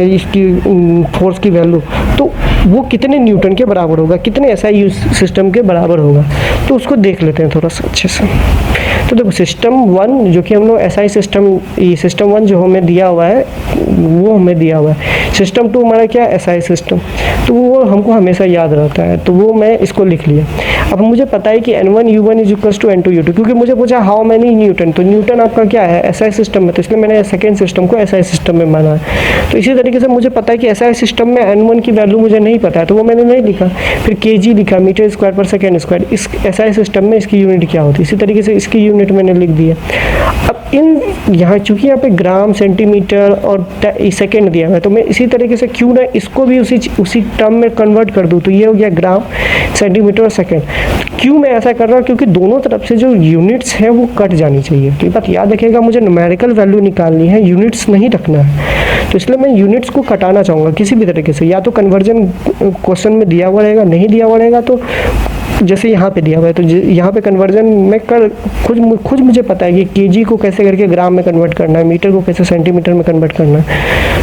इसकी फोर्स की वैल्यू, तो वो कितने न्यूटन के बराबर होगा, कितने SI सिस्टम के बराबर होगा। तो उसको देख लेते हैं थोड़ा सा अच्छे से। तो देखो सिस्टम 1 जो कि हम लोग SI सिस्टम 1 जो हमें दिया हुआ है वो हमें दिया हुआ है। सिस्टम 2 हमारा क्या है? SI सिस्टम, तो वो हमको हमेशा याद रहता है, तो वो मैं इसको लिख लिया। अब मुझे पता है कि N1 U1 is equals to N2 U2, क्योंकि मुझे पूछा हाउ मैनी न्यूटन, तो न्यूटन आपका क्या है? SI सिस्टम में, तो इसलिए मैंने सेकेंड सिस्टम को SI सिस्टम में माना है। तो इसी तरीके से मुझे पता है कि SI सिस्टम में N1 की वैल्यू मुझे नहीं पता है, तो वो मैंने नहीं लिखा। फिर kg लिखा, मीटर स्क्वायर पर सेकेंड स्क्वायर। इस SI सिस्टम में इसकी यूनिट क्या होती है, इसी तरीके से इसकी यूनिट मैंने लिख दी है। अब यहाँ चूँकि यहाँ पे ग्राम, सेंटीमीटर और सेकेंड दिया हुआ है, तो मैं इसी तरीके से क्यों ना इसको भी उसी टर्म में कन्वर्ट कर दूँ, तो ये हो गया ग्राम, सेंटीमीटर और सेकेंड। क्यों मैं ऐसा कर रहा हूँ? क्योंकि दोनों तरफ से जो यूनिट्स हैं वो कट जानी चाहिए। तो ये बात याद रखिएगा, मुझे न्यूमेरिकल वैल्यू निकालनी है, यूनिट्स नहीं रखना है। तो इसलिए मैं यूनिट्स को कटाना चाहूँगा किसी भी तरीके से, या तो कन्वर्जन क्वेश्चन में दिया हुआ रहेगा, नहीं दिया हुआ रहेगा तो जैसे यहाँ पे दिया हुआ है, तो यहाँ पे कन्वर्जन में खुद मुझे पता है कि kg को कैसे करके ग्राम में कन्वर्ट करना है, मीटर को कैसे सेंटीमीटर में कन्वर्ट करना है।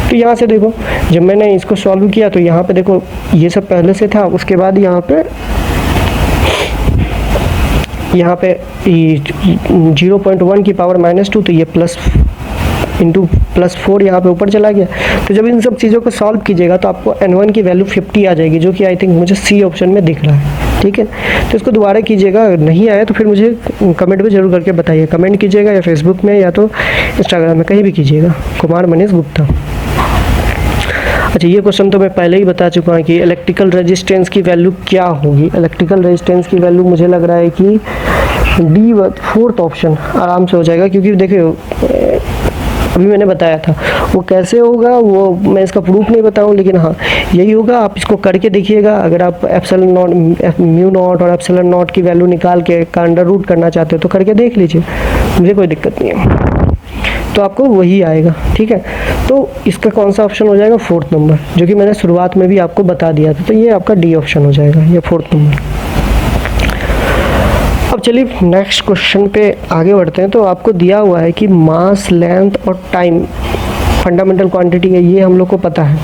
तो यहाँ से देखो जब मैंने इसको सॉल्व किया तो यहाँ पे देखो ये सब पहले से था, उसके बाद यहाँ पे 0.1 की पावर -2, तो ये इंटू +4 यहाँ पे ऊपर चला गया। तो जब इन सब चीज़ों को सॉल्व कीजिएगा तो आपको n1 की वैल्यू 50 आ जाएगी, जो कि आई थिंक मुझे सी ऑप्शन में दिख रहा है। ठीक है, तो इसको दोबारा कीजिएगा, नहीं आया तो फिर मुझे कमेंट में जरूर करके बताइए। कमेंट कीजिएगा या फेसबुक में या तो इंस्टाग्राम में, कहीं भी कीजिएगा, कुमार मनीष गुप्ता। अच्छा, ये क्वेश्चन तो मैं पहले ही बता चुका हूँ कि इलेक्ट्रिकल रेजिस्टेंस की वैल्यू क्या होगी। इलेक्ट्रिकल रेजिस्टेंस की वैल्यू मुझे लग रहा है कि डी, 4th ऑप्शन आराम से हो जाएगा, क्योंकि देखिए अभी मैंने बताया था वो कैसे होगा, वो मैं इसका प्रूफ नहीं बताऊँ, लेकिन हाँ यही होगा। आप इसको करके देखिएगा। अगर आप एप्सिलॉन नॉट, म्यू नॉट और एप्सिलॉन नॉट की वैल्यू निकाल के का अंडर रूट करना चाहते हो तो करके देख लीजिए, मुझे कोई दिक्कत नहीं है, तो आपको वही आएगा। ठीक है, तो इसका कौन सा ऑप्शन हो जाएगा? 4th नंबर, जो कि मैंने शुरुआत में भी आपको बता दिया था। तो ये आपका डी ऑप्शन हो जाएगा, ये 4th नंबर। अब चलिए नेक्स्ट क्वेश्चन पे आगे बढ़ते हैं। तो आपको दिया हुआ है कि मास, लेंथ और टाइम फंडामेंटल क्वांटिटी है, ये हम लोग को पता है,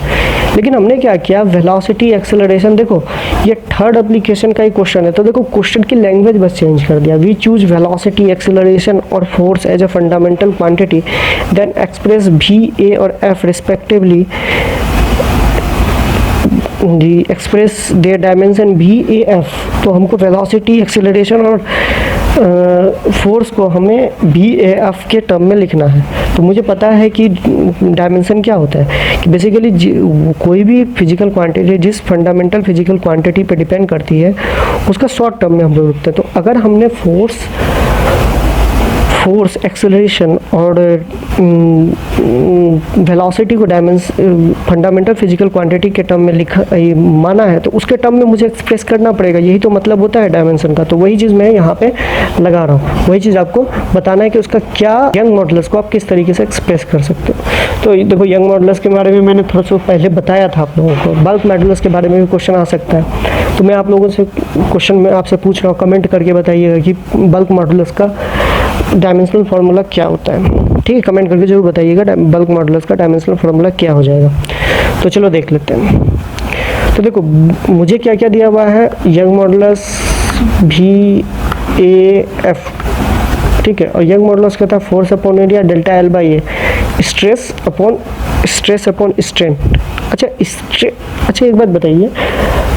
लेकिन हमने क्या किया, वेलोसिटी, एक्सेलरेशन। देखो ये 3rd एप्लीकेशन का ही क्वेश्चन है, तो देखो क्वेश्चन की लैंग्वेज बस चेंज कर दिया। वी चूज वेलोसिटी, एक्सेलरेशन और force as a fundamental quantity, then express V, A और F respectively, the express their dimension V, A, F. तो हमको वेलोसिटी, एक्सेलरेशन और फोर्स को हमें भी, ए, एफ के टर्म में लिखना है। तो मुझे पता है कि डायमेंशन क्या होता है, कि बेसिकली कोई भी फिजिकल क्वांटिटी जिस फंडामेंटल फिजिकल क्वांटिटी पे डिपेंड करती है उसका शॉर्ट टर्म में हम लोग लिखते हैं। तो अगर हमने फोर्स, एक्सेलरेशन और वेलोसिटी को फंडामेंटल फिजिकल क्वांटिटी के टर्म में लिखा माना है, तो उसके टर्म में मुझे एक्सप्रेस करना पड़ेगा। यही तो मतलब होता है डायमेंशन का। तो वही चीज़ मैं यहाँ पे लगा रहा हूँ, वही चीज़ आपको बताना है कि उसका क्या, यंग मॉडुलस को आप किस तरीके से एक्सप्रेस कर सकते हो। तो देखो यंग मॉडुलस के बारे में मैंने थोड़ा सा पहले बताया था आप लोगों को। बल्क मॉडुलस के बारे में भी क्वेश्चन आ सकता है, तो मैं आप लोगों से क्वेश्चन में आपसे पूछ रहा हूँ, कमेंट करके बताइएगा कि बल्क मॉडुलस का डायमेंशनल फार्मूला क्या होता है। ठीक है, कमेंट करके जरूर बताइएगा बल्क मॉडुलस का डायमेंशनल फार्मूला क्या हो जाएगा। तो चलो देख लेते हैं। तो देखो मुझे क्या क्या दिया हुआ है, यंग मॉडुलस भी, ए, एफ। ठीक है, और यंग मॉडुलस कहता है force upon area delta L by A, stress upon strain. अच्छा एक बात बताइए,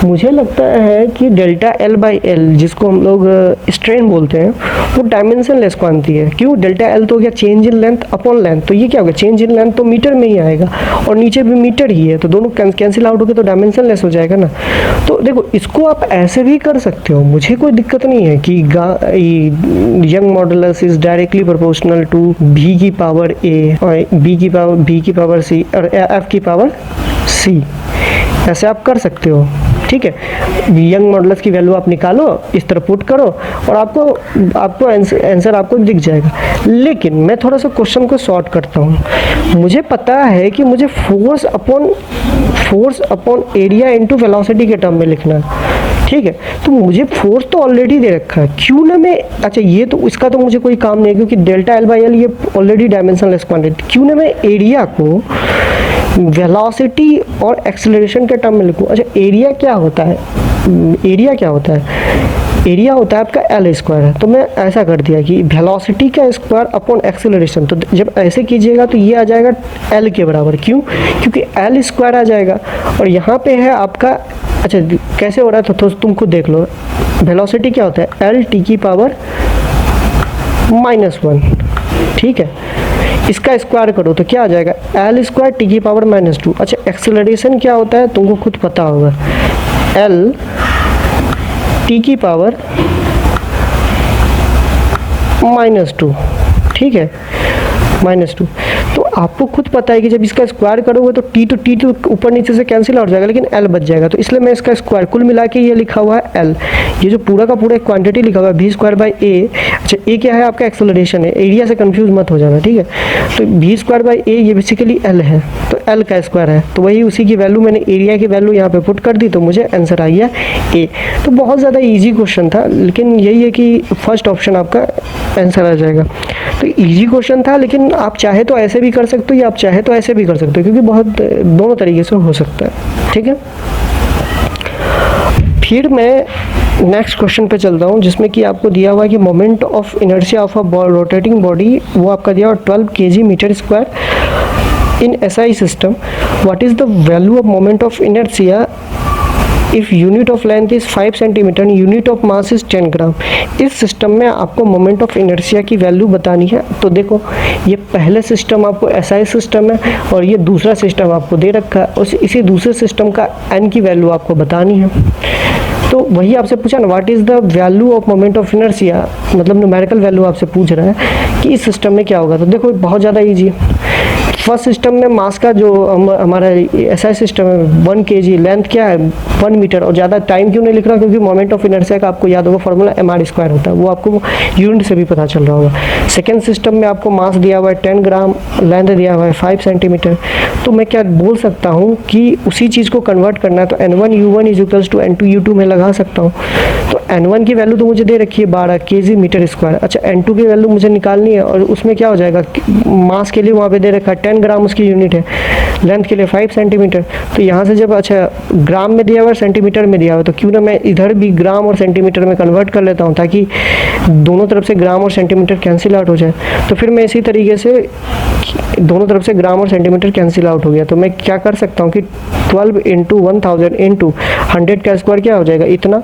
मुझे लगता है कि डेल्टा एल बाई एल, जिसको हम लोग स्ट्रेन बोलते हैं, वो डायमेंशन लेस क्वांटिटी है। क्यों? डेल्टा एल तो हो गया change in length upon length, तो ये क्या होगा, चेंज इन लेंथ तो मीटर में ही आएगा और नीचे भी मीटर ही है, तो दोनों कैंसिल आउट हो गए, तो डायमेंशन लेस हो जाएगा ना। तो देखो इसको आप ऐसे भी कर सकते हो, मुझे कोई दिक्कत नहीं है कि Young modulus is directly proportional to V की पावर ए और बी की पावर सी और एफ की पावर सी, ऐसे आप कर सकते हो। ठीक है, यंग मॉडुलस की वैल्यू आप निकालो, इस तरह पुट करो और आपको आंसर आपको दिख जाएगा। लेकिन मैं थोड़ा सा क्वेश्चन को शॉर्ट करता हूँ। मुझे पता है कि मुझे force upon area into velocity के टर्म में लिखना है। ठीक है, तो मुझे फोर्स तो ऑलरेडी दे रखा है, क्यों ना मैं, अच्छा ये तो इसका तो मुझे कोई काम नहीं है क्योंकि डेल्टा एल बाई एल ये ऑलरेडी डायमेंशनलेस क्वांटिटी, क्यों ना मैं एरिया को वेलोसिटी और एक्सेलरेशन के टर्म में लिखूं। अच्छा एरिया क्या होता है, एरिया होता है आपका एल स्क्वायर है, तो मैं ऐसा कर दिया कि वेलोसिटी का स्क्वायर अपॉन एक्सेलरेशन। तो जब ऐसे कीजिएगा तो ये आ जाएगा एल के बराबर, क्यों? क्योंकि एल स्क्वायर आ जाएगा और यहाँ पे है आपका, अच्छा कैसे हो रहा है तो तुम खुद देख लो। वेलोसिटी क्या होता है, एल टी की पावर -1। ठीक है, इसका स्क्वायर करो तो क्या आ जाएगा, एल स्क्वायर टी की पावर -2। अच्छा एक्सेलरेशन क्या होता है तुमको खुद पता होगा, एल टी की पावर -2। ठीक है, -2। तो आपको खुद पता है कि जब इसका स्क्वायर करोगे तो टी तो ऊपर नीचे से कैंसिल आउट हो जाएगा, लेकिन एल बच जाएगा। तो इसलिए मैं इसका स्क्वायर कुल मिला के ये लिखा हुआ है एल, ये जो पूरा का पूरा क्वांटिटी लिखा हुआ है भी स्क्वायर बाई ए। अच्छा ए क्या है आपका, एक्सेलरेशन है, एरिया से कंफ्यूज मत हो जाना। ठीक है, तो भी स्क्वायर बाई ए ये बेसिकली एल है, तो एल का स्क्वायर है, तो वही उसी की वैल्यू मैंने एरिया की वैल्यू यहाँ पे पुट कर दी, तो मुझे आंसर आ गया ए। तो बहुत ज़्यादा ईजी क्वेश्चन था, लेकिन यही है कि फर्स्ट ऑप्शन आपका आंसर आ जाएगा। तो ईजी क्वेश्चन था, लेकिन आप चाहे तो ऐसे भी कर सकते हो या आप चाहे तो ऐसे भी कर सकते हो, क्योंकि बहुत दोनों तरीके से हो सकता है। ठीक है, फिर मैं नेक्स्ट क्वेश्चन पे चलता हूँ, जिसमें कि आपको दिया हुआ है कि moment of inertia of a rotating body, वो आपका दिया हुआ 12 kg metre square in SI system. What is the value of moment of inertia if unit of length is 5 centimetre and unit of mass is 10 gram. इस system में आपको moment of inertia की value बतानी है. तो देखो, ये पहले सिस्टम आपको SI सिस्टम है और ये दूसरा सिस्टम आपको दे रखा है. उस इसी दूसरे सिस्टम का n की वैल्यू आपको बतानी है. तो वही आपसे पूछा ना, what is the value of moment of inertia, मतलब न्यूमेरिकल वैल्यू आपसे पूछ रहा है कि इस सिस्टम में क्या होगा. तो देखो बहुत ज़्यादा ईजी है. फर्स्ट सिस्टम में मास का जो हमारा SI सिस्टम है 1 kg, लेंथ क्या है 1 मीटर. और ज़्यादा टाइम क्यों नहीं लिख रहा, क्योंकि मोमेंट ऑफ इनर्शिया का आपको याद होगा फॉर्मूला mr² होता है, वो आपको यूनिट से भी पता चल रहा होगा. सेकेंड सिस्टम में आपको मास दिया हुआ है 10 ग्राम, लेंथ दिया हुआ है 5 सेंटीमीटर. तो मैं क्या बोल सकता हूँ कि उसी चीज़ को कन्वर्ट करना है, तो n1u1 = n2u2 में लगा सकता हूँ. तो n1 की वैल्यू तो मुझे दे रखी है 12 kg मीटर स्क्वायर. अच्छा, n2 की वैल्यू मुझे निकालनी है, और उसमें क्या हो जाएगा, मास के लिए वहाँ पे दे रखा है 10 ग्राम उसकी यूनिट है, लेंथ के लिए 5 सेंटीमीटर. तो यहाँ से जब अच्छा ग्राम में दिया हुआ है, सेंटीमीटर में दिया हुआ है, तो क्यों ना मैं इधर भी ग्राम और सेंटीमीटर में कन्वर्ट कर लेता हूँ, ताकि दोनों तरफ से ग्राम और सेंटीमीटर कैंसिल आउट हो जाए. तो फिर मैं इसी तरीके से दोनों तरफ से ग्राम और सेंटीमीटर कैंसिल आउट हो गया. तो मैं क्या कर सकता हूँ कि 12 × 1000 × 100 का स्क्वायर क्या हो जाएगा, इतना,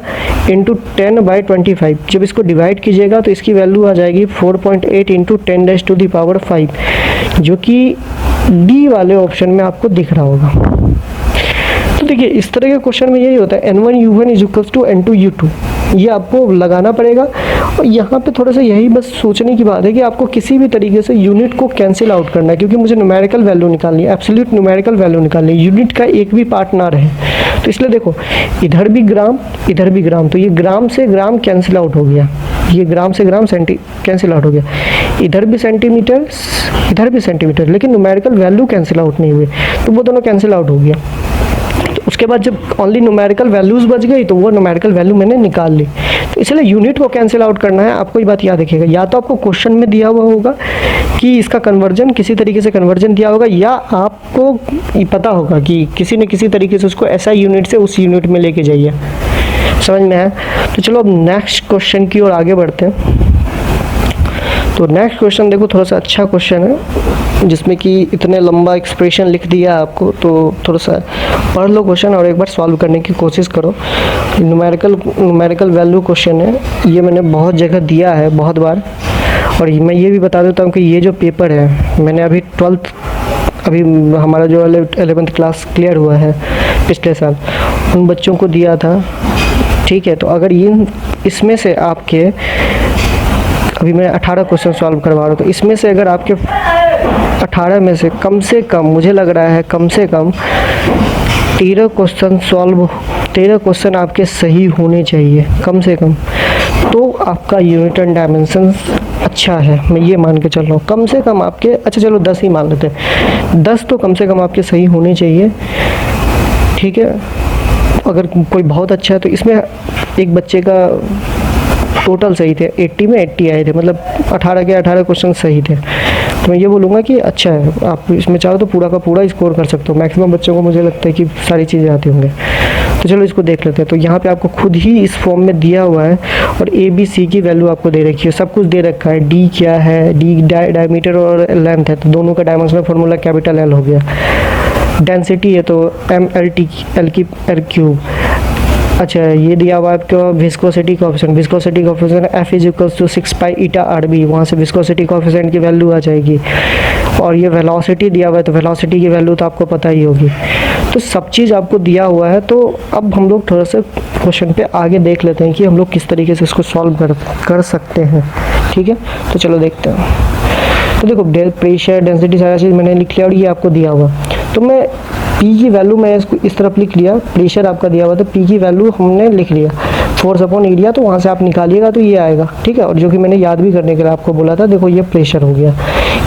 इंटू 10/25. जब इसको डिवाइड कीजिएगा तो इसकी वैल्यू आ जाएगी 4.8 × 10⁵, जो कि डी वाले ऑप्शन में आपको दिख रहा होगा. तो देखिए, इस तरह के क्वेश्चन में यही होता है, n1u1 = n2u2, ये आपको लगाना पड़ेगा. और यहाँ पे थोड़ा सा यही बस सोचने की बात है कि आपको किसी भी तरीके से यूनिट को कैंसिल आउट करना है, क्योंकि मुझे न्यूमेरिकल वैल्यू निकालनी है, एब्सोल्यूट न्यूमेरिकल वैल्यू निकालनी है, यूनिट का एक भी पार्ट ना रहे. तो इसलिए देखो, इधर भी ग्राम, इधर भी ग्राम, तो ये ग्राम से ग्राम कैंसिल आउट हो गया, ये ग्राम से ग्राम कैंसिल आउट हो गया. इधर भी सेंटीमीटर, इधर भी सेंटीमीटर, लेकिन न्यूमेरिकल वैल्यू कैंसिल आउट नहीं हुई, तो वो दोनों कैंसिल आउट हो गया. उसके बाद जब ओनली न्यूमेरिकल वैल्यूज़ बच गई, तो वो न्यूमेरिकल वैल्यू मैंने निकाल ली. तो इसलिए यूनिट को कैंसिल आउट करना है. आपको ये बात याद रखिएगा, या तो आपको क्वेश्चन में दिया हुआ होगा कि इसका कन्वर्जन किसी तरीके से कन्वर्जन दिया होगा, या आपको ये पता होगा कि किसी न किसी तरीके से उसको SI यूनिट से उस यूनिट में लेके जाइए. समझ में आया? तो चलो अब नेक्स्ट क्वेश्चन की ओर आगे बढ़ते हैं. तो नेक्स्ट क्वेश्चन देखो, थोड़ा सा अच्छा क्वेश्चन है, जिसमें कि इतने लंबा एक्सप्रेशन लिख दिया आपको, तो थोड़ा सा पढ़ लो क्वेश्चन और एक बार सॉल्व करने की कोशिश करो. न्यूमेरिकल वैल्यू क्वेश्चन है, ये मैंने बहुत जगह दिया है, बहुत बार. और मैं ये भी बता देता हूँ कि ये जो पेपर है, मैंने अभी 12th, अभी हमारा जो 11th क्लास क्लियर हुआ है पिछले साल, उन बच्चों को दिया था. ठीक है, तो अगर इसमें से आपके, अभी मैं 18 क्वेश्चन सॉल्व करवा रहा हूँ, तो इसमें से अगर आपके 18 में से कम कम मुझे लग रहा है कम से कम 13 क्वेश्चन आपके सही होने चाहिए, कम से कम. तो आपका यूनिट एंड डायमेंशन अच्छा है, मैं ये मान के चल रहा हूँ. कम से कम आपके, अच्छा चलो 10 ही मान लेते हैं, 10 तो कम से कम आपके सही होने चाहिए. ठीक है, अगर कोई बहुत अच्छा है तो इसमें एक बच्चे का टोटल सही थे, 80 में 80 आए थे, मतलब 18 के 18 क्वेश्चन सही थे. तो मैं ये बोलूँगा कि अच्छा है, आप इसमें चाहो तो पूरा का पूरा स्कोर कर सकते हो. मैक्सिमम बच्चों को मुझे लगता है कि सारी चीज़ें आती होंगे. तो चलो इसको देख लेते हैं. तो यहाँ पे आपको खुद ही इस फॉर्म में दिया हुआ है, और ABC की वैल्यू आपको दे रखी है, सब कुछ दे रखा है. D क्या है, D डायमीटर और लेंथ है, तो दोनों का डायमेंशनल फार्मूला कैपिटल L हो गया. डेंसिटी है तो mL3. अच्छा, ये दिया हुआ आपको viscosity coefficient F = 6 pi eta RB, वहाँ से विस्कोसिटी कोएफिशिएंट की वैल्यू आ जाएगी. और ये वेलोसिटी दिया हुआ है, तो वेलोसिटी की वैल्यू तो आपको पता ही होगी. तो सब चीज़ आपको दिया हुआ है. तो अब हम लोग थोड़ा सा क्वेश्चन पे आगे देख लेते हैं कि हम लोग किस तरीके से इसको सॉल्व कर सकते हैं. ठीक है, तो चलो देखते हैं. तो देखो, प्रेशर, डेंसिटी, सारा चीज़ मैंने लिख लिया, और ये आपको दिया हुआ. तो मैं P की वैल्यू मैं इसको इस तरफ लिख लिया, प्रेशर आपका दिया हुआ, तो P की वैल्यू हमने लिख लिया, फोर्स अपॉन एरिया, तो वहाँ से आप निकालिएगा तो ये आएगा. ठीक है, और जो कि मैंने याद भी करने के लिए आपको बोला था, देखो ये प्रेशर हो गया.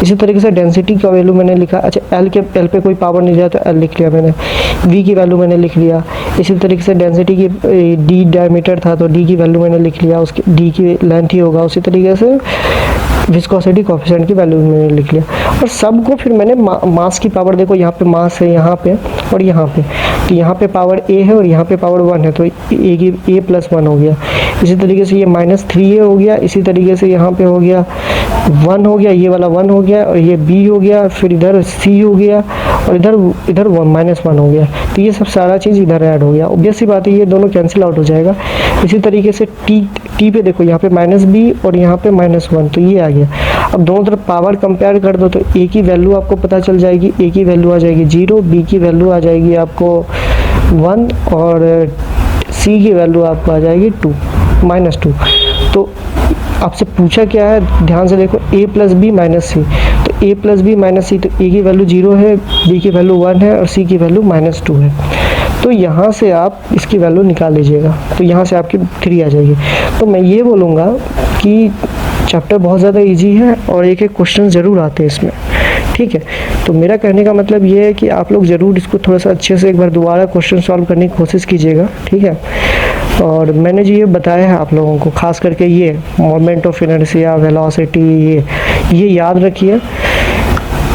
इसी तरीके से डेंसिटी का वैल्यू मैंने लिखा. अच्छा, L पे कोई पावर नहीं दिया तो L लिख लिया मैंने. V की वैल्यू मैंने लिख लिया. इसी तरीके से डेंसिटी की D डायमीटर था, तो D की वैल्यू मैंने लिख लिया, उसकी D की लेंथ ही होगा. उसी तरीके से विस्कोसिटी कोएफिशिएंट की वैल्यू मैंने लिख लिया. और सबको फिर मैंने मास की पावर, देखो यहाँ पे मास है, यहाँ पे और यहाँ पे, तो यहाँ पे पावर A है और यहाँ पे पावर 1 है, तो A + 1 हो गया. इसी तरीके से ये -3a हो गया, इसी तरीके से यहाँ पे हो गया 1 हो गया, ये वाला 1 हो गया, और ये b हो गया, फिर इधर c हो गया, और इधर -1 हो गया। तो ये सब सारा चीज़ इधर ऐड हो गया। ऑब्वियस सी बात है ये दोनों कैंसिल आउट हो जाएगा। इसी तरीके से t पे देखो, यहाँ पे -b और यहाँ पे -1, तो ये आ गया। अब दोनों तरफ पावर कंपेयर कर दो तो a की वैल्यू आपको पता चल जाएगी, a की वैल्यू आ जाएगी 0, b की वैल्यू आ जाएगी आपको 1, और c की वैल्यू आपको आ जाएगी -2। तो आपसे पूछा क्या है, ध्यान से देखो, a प्लस बी माइनस सी। तो a प्लस बी माइनस सी, तो a की वैल्यू 0 है, b की वैल्यू 1 है, और c की वैल्यू -2 है। तो यहाँ से आप इसकी वैल्यू निकाल लीजिएगा, तो यहाँ से आपकी 3 आ जाएगी। तो मैं ये बोलूँगा कि चैप्टर बहुत ज़्यादा इजी है और एक क्वेश्चन ज़रूर आते हैं इसमें, ठीक है। तो मेरा कहने का मतलब ये है कि आप लोग ज़रूर इसको थोड़ा सा अच्छे से एक बार दोबारा क्वेश्चन सॉल्व करने की कोशिश कीजिएगा, ठीक है। और मैंने जो ये बताया है आप लोगों को, खास करके ये मोमेंट ऑफ इनर्शिया, वेलोसिटी, ये याद रखिए।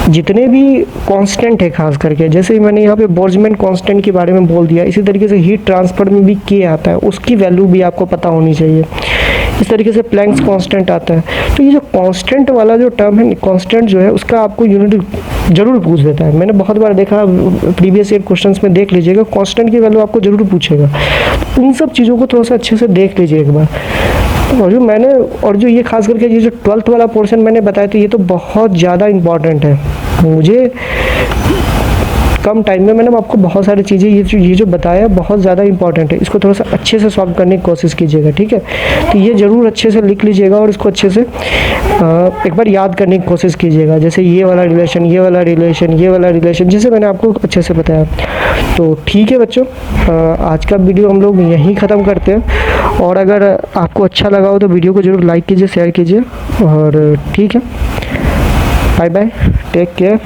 जितने भी कांस्टेंट है, खास करके जैसे ही मैंने यहाँ पे बोल्ट्जमैन कांस्टेंट के बारे में बोल दिया, इसी तरीके से हीट ट्रांसफर में भी के आता है, उसकी वैल्यू भी आपको पता होनी चाहिए। इस तरीके से प्लैंक्स कांस्टेंट आता है। तो ये जो कांस्टेंट वाला जो टर्म है, कांस्टेंट जो है उसका आपको यूनिट जरूर पूछ देता है। मैंने बहुत बार देखा, प्रीवियस ईयर क्वेश्चंस में देख लीजिएगा, कांस्टेंट की वैल्यू आपको जरूर पूछेगा। उन सब चीज़ों को थोड़ा सा अच्छे से देख लीजिए एक बार। और जो ये खास करके ये जो 12th वाला पोर्शन मैंने बताया, तो ये तो बहुत ज़्यादा इम्पॉर्टेंट है। मुझे कम टाइम में मैंने आपको बहुत सारी चीज़ें ये जो बताया बहुत ज़्यादा इंपॉर्टेंट है। इसको थोड़ा सा अच्छे से सॉल्व करने की कोशिश कीजिएगा, ठीक है। तो ये ज़रूर अच्छे से लिख लीजिएगा और इसको अच्छे से एक बार याद करने की कोशिश कीजिएगा। जैसे ये वाला रिलेशन, ये वाला रिलेशन, ये वाला रिलेशन, जैसे मैंने आपको अच्छे से बताया। तो ठीक है बच्चों, आज का वीडियो हम लोग यहीं ख़त्म करते हैं। और अगर आपको अच्छा लगा हो तो वीडियो को ज़रूर लाइक कीजिए, शेयर कीजिए, और ठीक है, बाय बाय, टेक केयर।